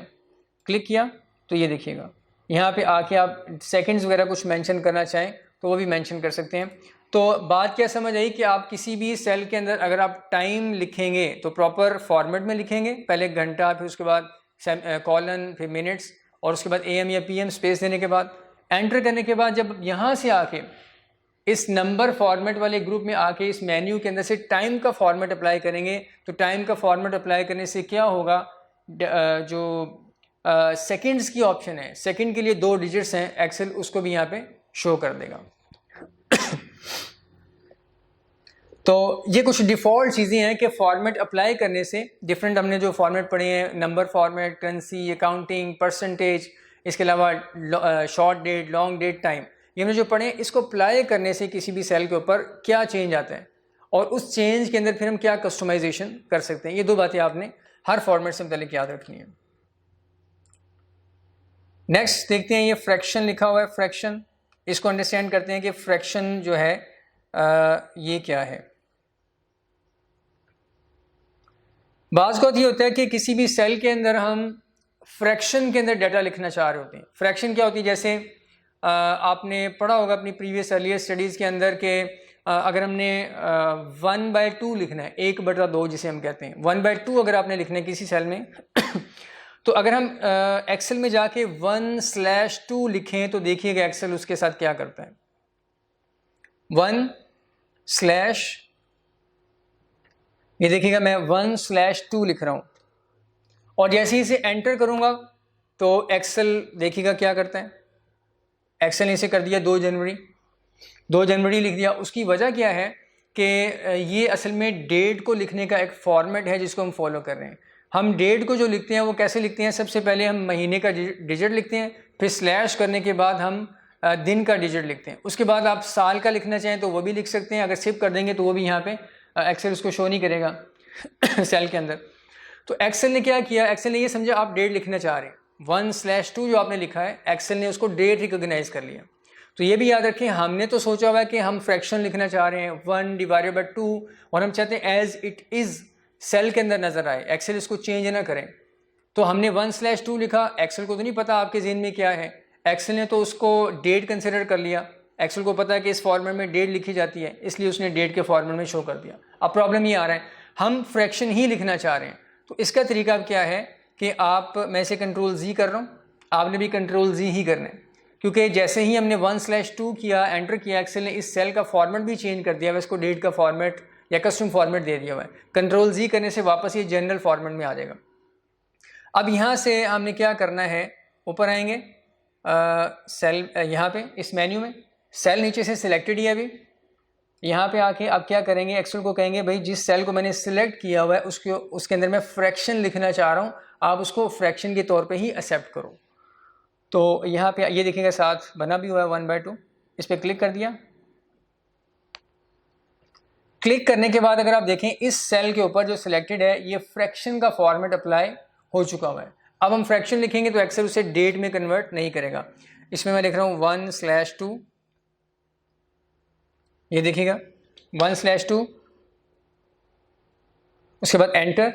क्लिक किया तो ये देखिएगा, यहाँ पे आके आप सेकंड्स वगैरह कुछ मेंशन करना चाहें तो वो भी मेंशन कर सकते हैं। तो बात क्या समझ आई कि आप किसी भी सेल के अंदर अगर आप टाइम लिखेंगे तो प्रॉपर फॉर्मेट में लिखेंगे, पहले घंटा, फिर उसके बाद कॉलन, फिर मिनट्स, और उसके बाद AM या PM स्पेस देने के बाद एंटर करने के बाद जब यहाँ से आके इस नंबर फॉर्मेट वाले ग्रुप में आके इस मेन्यू के अंदर से टाइम का फॉर्मेट अप्लाई करेंगे तो टाइम का फॉर्मेट अप्लाई करने से क्या होगा, जो सेकंड्स की ऑप्शन है, सेकंड के लिए 2 डिजिट्स हैं, एक्सेल उसको भी यहाँ पे शो कर देगा। तो ये कुछ डिफ़ॉल्ट चीज़ें हैं कि फॉर्मेट अप्लाई करने से डिफरेंट, हमने जो फॉर्मेट पढ़े हैं, number format, currency, accounting, percentage, इसके अलावा short date, long date, time, ये हमने जो पढ़े हैं, इसको अप्लाई करने से किसी भी सेल के ऊपर क्या चेंज आता है और उस चेंज के अंदर फिर हम क्या कस्टमाइजेशन कर सकते हैं। ये 2 बातें आपने हर फॉर्मेट से मुताल्लिक़ याद रखनी है। नेक्स्ट देखते हैं, ये फ्रैक्शन लिखा हुआ है, फ्रैक्शन, इसको अंडरस्टैंड करते हैं कि फ्रैक्शन जो है ये क्या है। बाज़ को ये होता है कि किसी भी सेल के अंदर हम फ्रैक्शन के अंदर डाटा लिखना चाह रहे होते हैं। फ्रैक्शन क्या होती है, जैसे आपने पढ़ा होगा अपनी प्रीवियस अर्लियर स्टडीज़ के अंदर के अगर हमने 1/2 लिखना है, 1/2 जिसे हम कहते हैं, 1/2 अगर आपने लिखना है किसी सेल में तो अगर हम एक्सेल में जाके 1/2 लिखें तो देखिएगा एक्सेल उसके साथ क्या करता है। 1/ ये देखिएगा मैं 1/2 लिख रहा हूँ, और जैसे ही इसे एंटर करूँगा तो एक्सेल देखिएगा क्या करता है। एक्सेल ने इसे कर दिया 2 जनवरी लिख दिया। उसकी वजह क्या है कि ये असल में डेट को लिखने का एक फॉर्मेट है जिसको हम फॉलो कर रहे हैं। हम डेट को जो लिखते हैं वो कैसे लिखते हैं, सबसे पहले हम महीने का डिजिट लिखते हैं, फिर स्लैश करने के बाद हम दिन का डिजिट लिखते हैं। उसके बाद आप साल का लिखना चाहें तो वो भी लिख सकते हैं, अगर सिप कर देंगे तो वो भी यहाँ पे एक्सेल उसको शो नहीं करेगा सेल के अंदर। तो एक्सेल ने क्या किया, एक्सेल ने ये समझा आप डेट लिखना चाह रहे हैं, 1/2 जो आपने लिखा है एक्सेल ने उसको डेट रिकॉग्नाइज कर लिया। तो ये भी याद रखें, हमने तो सोचा हुआ है कि हम फ्रैक्शन लिखना चाह रहे हैं 1/2 और हम चाहते हैं एज इट इज़ सेल के अंदर नज़र आए, एक्सेल इसको चेंज ना करें। तो हमने 1/2 लिखा, एक्सेल को तो नहीं पता आपके ज़हन में क्या है, एक्सेल ने तो उसको डेट कंसिडर कर लिया। एक्सेल को पता है कि इस फॉर्मेट में डेट लिखी जाती है, इसलिए उसने डेट के फॉर्मेट में शो कर दिया। अब प्रॉब्लम ये आ रहा है, हम फ्रैक्शन ही लिखना चाह रहे हैं। तो इसका तरीका क्या है कि आप, मैं इसे कंट्रोल Z कर रहा हूँ, आपने भी कंट्रोल Z ही करना है, क्योंकि जैसे ही हमने 1/2 किया, एंटर किया, एक्सेल ने इस सेल का फॉर्मेट भी चेंज कर दिया हुआ, इसको डेट का फॉर्मेट या कस्टम फॉर्मेट दे दिया हुआ है। कंट्रोल Z करने से वापस ये जनरल फॉर्मेट में आ जाएगा। अब यहाँ से हमने क्या करना है, ऊपर आएंगे सेल, यहाँ पे इस मेन्यू में सेल नीचे से सिलेक्टेड ही है अभी, यहाँ पे आके अब क्या करेंगे, एक्सेल को कहेंगे भाई जिस सेल को मैंने सिलेक्ट किया हुआ है उसके अंदर मैं फ्रैक्शन लिखना चाह रहा हूँ, आप उसको फ्रैक्शन के तौर पे ही एक्सेप्ट करो। तो यहाँ पे ये देखिएगा साथ बना भी हुआ है 1/2, इस पर क्लिक कर दिया। क्लिक करने के बाद अगर आप देखें इस सेल के ऊपर जो सिलेक्टेड है ये फ्रैक्शन का फॉर्मेट अप्लाई हो चुका हुआ है। अब हम फ्रैक्शन लिखेंगे तो एक्सेल उसे डेट में कन्वर्ट नहीं करेगा। इसमें मैं लिख रहा हूँ 1/2, ये देखिएगा 1/2, उसके बाद एंटर।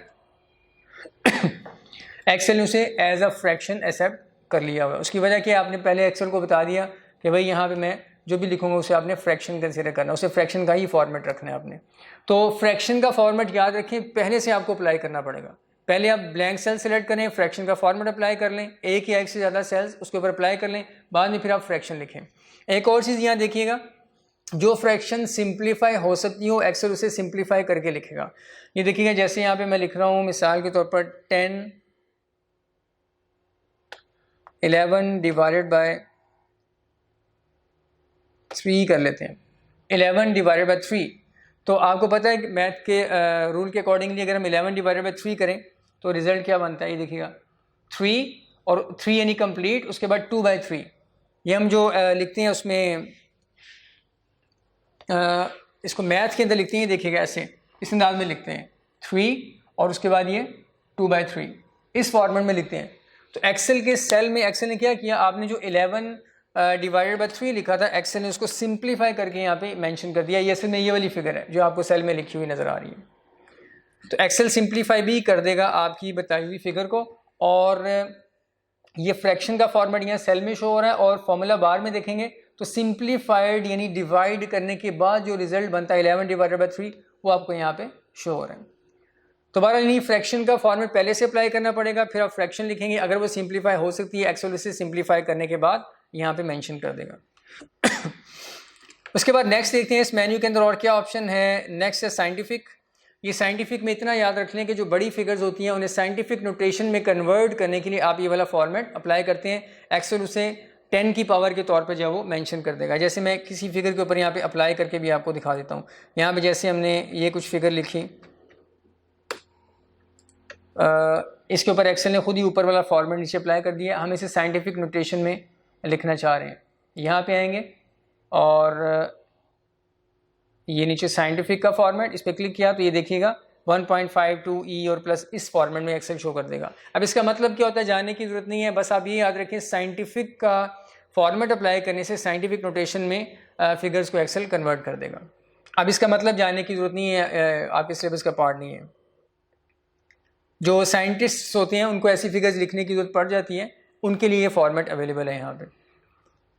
एक्सेल ने उसे एज अ फ्रैक्शन एक्सेप्ट कर लिया हुआ है। उसकी वजह क्या, आपने पहले एक्सेल को बता दिया कि भाई यहाँ पे मैं जो भी लिखूंगा उसे आपने फ्रैक्शन कंसीडर करना, उसे फ्रैक्शन का ही फॉर्मेट रखना है आपने। तो फ्रैक्शन का फॉर्मेट याद रखें, पहले से आपको अप्लाई करना पड़ेगा। पहले आप ब्लैंक सेल सेलेक्ट करें, फ्रैक्शन का फॉर्मेट अप्लाई कर लें, एक या एक से ज़्यादा सेल्स उसके ऊपर अप्लाई कर लें, बाद में फिर आप फ्रैक्शन लिखें। एक और चीज़ यहाँ देखिएगा, जो फ्रैक्शन सिंप्लीफाई हो सकती हो एक्सेल उसे सिंप्लीफाई करके लिखेगा। ये देखिएगा जैसे यहाँ पे मैं लिख रहा हूँ मिसाल के तौर पर 11 डिवाइडेड बाय 3 कर लेते हैं, 11 डिवाइडेड बाय 3। तो आपको पता है कि मैथ के रूल के अकॉर्डिंगली अगर हम 11 डिवाइडेड बाय 3 करें तो रिजल्ट क्या बनता है, ये देखिएगा 3 और 3 यानी कंप्लीट, उसके बाद 2/3। ये हम जो लिखते हैं उसमें इसको मैथ के अंदर लिखते हैं, देखिएगा ऐसे इस अंदाज में लिखते हैं 3 और उसके बाद ये 2/3, इस फॉर्मेट में लिखते हैं। तो एक्सेल के सेल में एक्सेल ने क्या किया, आपने जो 11 डिवाइडेड बाय 3 लिखा था, एक्सेल ने उसको सिंप्लीफाई करके यहाँ पे मेंशन कर दिया। ये असल में ये वाली फिगर है जो आपको सेल में लिखी हुई नज़र आ रही है। तो एक्सेल सिंप्लीफाई भी कर देगा आपकी बताई हुई फिगर को, और ये फ्रैक्शन का फॉर्मेट यहाँ सेल में शो हो रहा है, और फॉर्मूला बार में देखेंगे तो सिंप्लीफाइड यानी डिवाइड करने के बाद जो रिजल्ट बनता है 11 डिवाइडेड बाय 3 वो आपको यहाँ पे शो हो रहा है। तो बहरहाल नहीं, फ्रैक्शन का फॉर्मेट पहले से अप्लाई करना पड़ेगा, फिर आप फ्रैक्शन लिखेंगे। अगर वो सिंप्लीफाई हो सकती है एक्सेल उसे सिंप्लीफाई करने के बाद यहाँ पे मेंशन कर देगा। उसके बाद नेक्स्ट देखते हैं इस मेन्यू के अंदर और क्या ऑप्शन है। नेक्स्ट है साइंटिफिक। ये साइंटिफिक में इतना याद रख लें कि जो बड़ी फिगर्स होती हैं उन्हें साइंटिफिक नोटेशन में कन्वर्ट करने के लिए आप ये वाला फॉर्मेट अप्लाई करते हैं। एक्सेल उसे 10 की पावर के तौर पे जो वो मेंशन कर देगा। जैसे मैं किसी फिगर के ऊपर यहाँ पे अप्लाई करके भी आपको दिखा देता हूँ। यहाँ पे जैसे हमने ये कुछ फिगर लिखी, इसके ऊपर एक्सेल ने खुद ही ऊपर वाला फॉर्मेट नीचे अप्लाई कर दिया। हम इसे साइंटिफिक नोटेशन में लिखना चाह रहे हैं। यहाँ पे आएंगे और ये नीचे साइंटिफिक का फॉर्मेट, इस पर क्लिक किया तो ये देखिएगा 1.52 और प्लस इस फॉर्मेट में एक्सेल शो कर देगा। अब इसका मतलब क्या होता है जानने की ज़रूरत नहीं है, बस आप ये याद रखें साइंटिफिक का फॉर्मेट अप्लाई करने से साइंटिफिक नोटेशन में फिगर्स को एक्सेल कन्वर्ट कर देगा। अब इसका मतलब जानने की ज़रूरत नहीं है, आपके सिलेबस का पार्ट नहीं है। जो साइंटिस्ट्स होते हैं उनको ऐसी फिगर्स लिखने की ज़रूरत पड़ जाती है, उनके लिए ये फॉर्मेट अवेलेबल है यहाँ पे।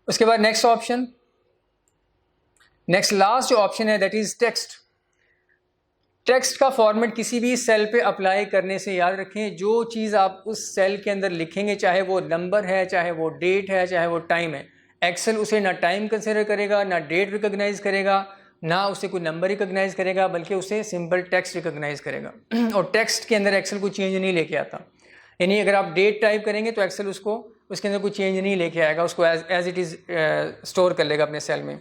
उसके बाद नेक्स्ट ऑप्शन, नेक्स्ट लास्ट जो ऑप्शन है दैट इज़ टेक्स्ट। टेक्स्ट का फॉर्मेट किसी भी सेल पे अप्लाई करने से याद रखें जो चीज़ आप उस सेल के अंदर लिखेंगे, चाहे वो नंबर है, चाहे वो डेट है, चाहे वो टाइम है, एक्सेल उसे ना टाइम कंसिडर करेगा, ना डेट रिकॉग्नाइज करेगा, ना उसे कोई नंबर रिकॉग्नाइज करेगा, बल्कि उसे सिंपल टेक्स्ट रिकॉग्नाइज करेगा। और टेक्स्ट के अंदर एक्सेल कोई चेंज नहीं लेके आता। यानी अगर आप डेट टाइप करेंगे तो एक्सेल उसको उसके अंदर कोई चेंज नहीं लेके आएगा, उसको एज इट इज़ स्टोर कर लेगा अपने सेल में।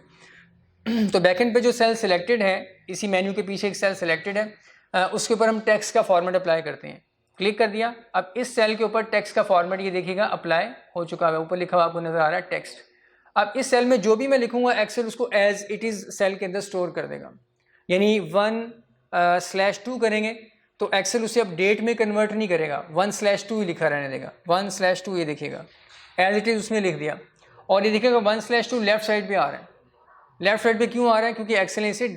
तो बैकएंड पे जो सेल सिलेक्टेड है, इसी मेन्यू के पीछे एक सेल सिलेक्टेड है, उसके ऊपर हम टेक्स्ट का फॉर्मेट अप्लाई करते हैं। क्लिक कर दिया, अब इस सेल के ऊपर टेक्स्ट का फॉर्मेट ये देखिएगा अप्लाई हो चुका है, ऊपर लिखा हुआ आपको नजर आ रहा है टेक्स्ट। अब इस सेल में जो भी मैं लिखूंगा एक्सेल उसको एज इट इज़ सेल के अंदर स्टोर कर देगा। यानी 1 /2 करेंगे तो एक्सेल उसे अब डेट में कन्वर्ट नहीं करेगा, 1/2 ही लिखा रहने देगा, 1/2 ये देखिएगा एज इट इज़ उसमें लिख दिया। और ये देखिएगा 1/2 लेफ्ट साइड पे आ रहा है। लेफ्ट साइड पे क्यों आ रहा है? क्योंकि एक्सेल ने इसे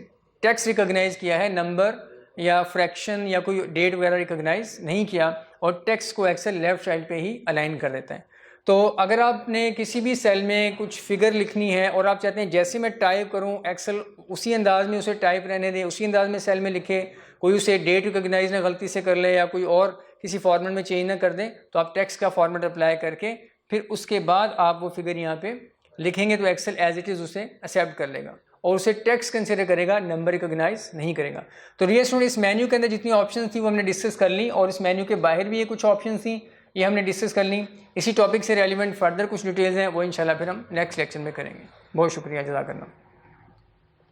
टेक्स्ट रिकॉग्नाइज किया है, नंबर या फ्रैक्शन या कोई डेट वगैरह रिकॉग्नाइज नहीं किया, और टेक्स्ट को एक्सेल लेफ्ट साइड पे ही अलाइन कर देता है। तो अगर आपने किसी भी सेल में कुछ फिगर लिखनी है और आप चाहते हैं जैसे मैं टाइप करूं एक्सेल उसी अंदाज में उसे टाइप रहने दें, उसी अंदाज में सेल में लिखे, कोई उसे डेट रिकॉग्नाइज ना गलती से कर ले या कोई और किसी फॉर्मेट में चेंज ना कर दें, तो आप टेक्स्ट का फॉर्मेट अप्लाई करके फिर उसके बाद आप वो फिगर यहाँ पे लिखेंगे तो एक्सेल एज इट इज़ उसे एक्सेप्ट कर लेगा और उसे टेक्स्ट कंसिडर करेगा, नंबर रिकॉग्नाइज नहीं करेगा। तो डियर स्टूडेंट, इस मेन्यू के अंदर जितनी ऑप्शन थी वो हमने डिस्कस कर ली, और इस मेन्यू के बाहर भी ये कुछ ऑप्शन थी, ये हमने डिस्कस कर ली। इसी टॉपिक से रेलिवेंट फर्दर कुछ डिटेल्स हैं वो इंशाल्लाह फिर हम नेक्स्ट लेक्चर में करेंगे। बहुत शुक्रिया, जज़ाकल्लाह।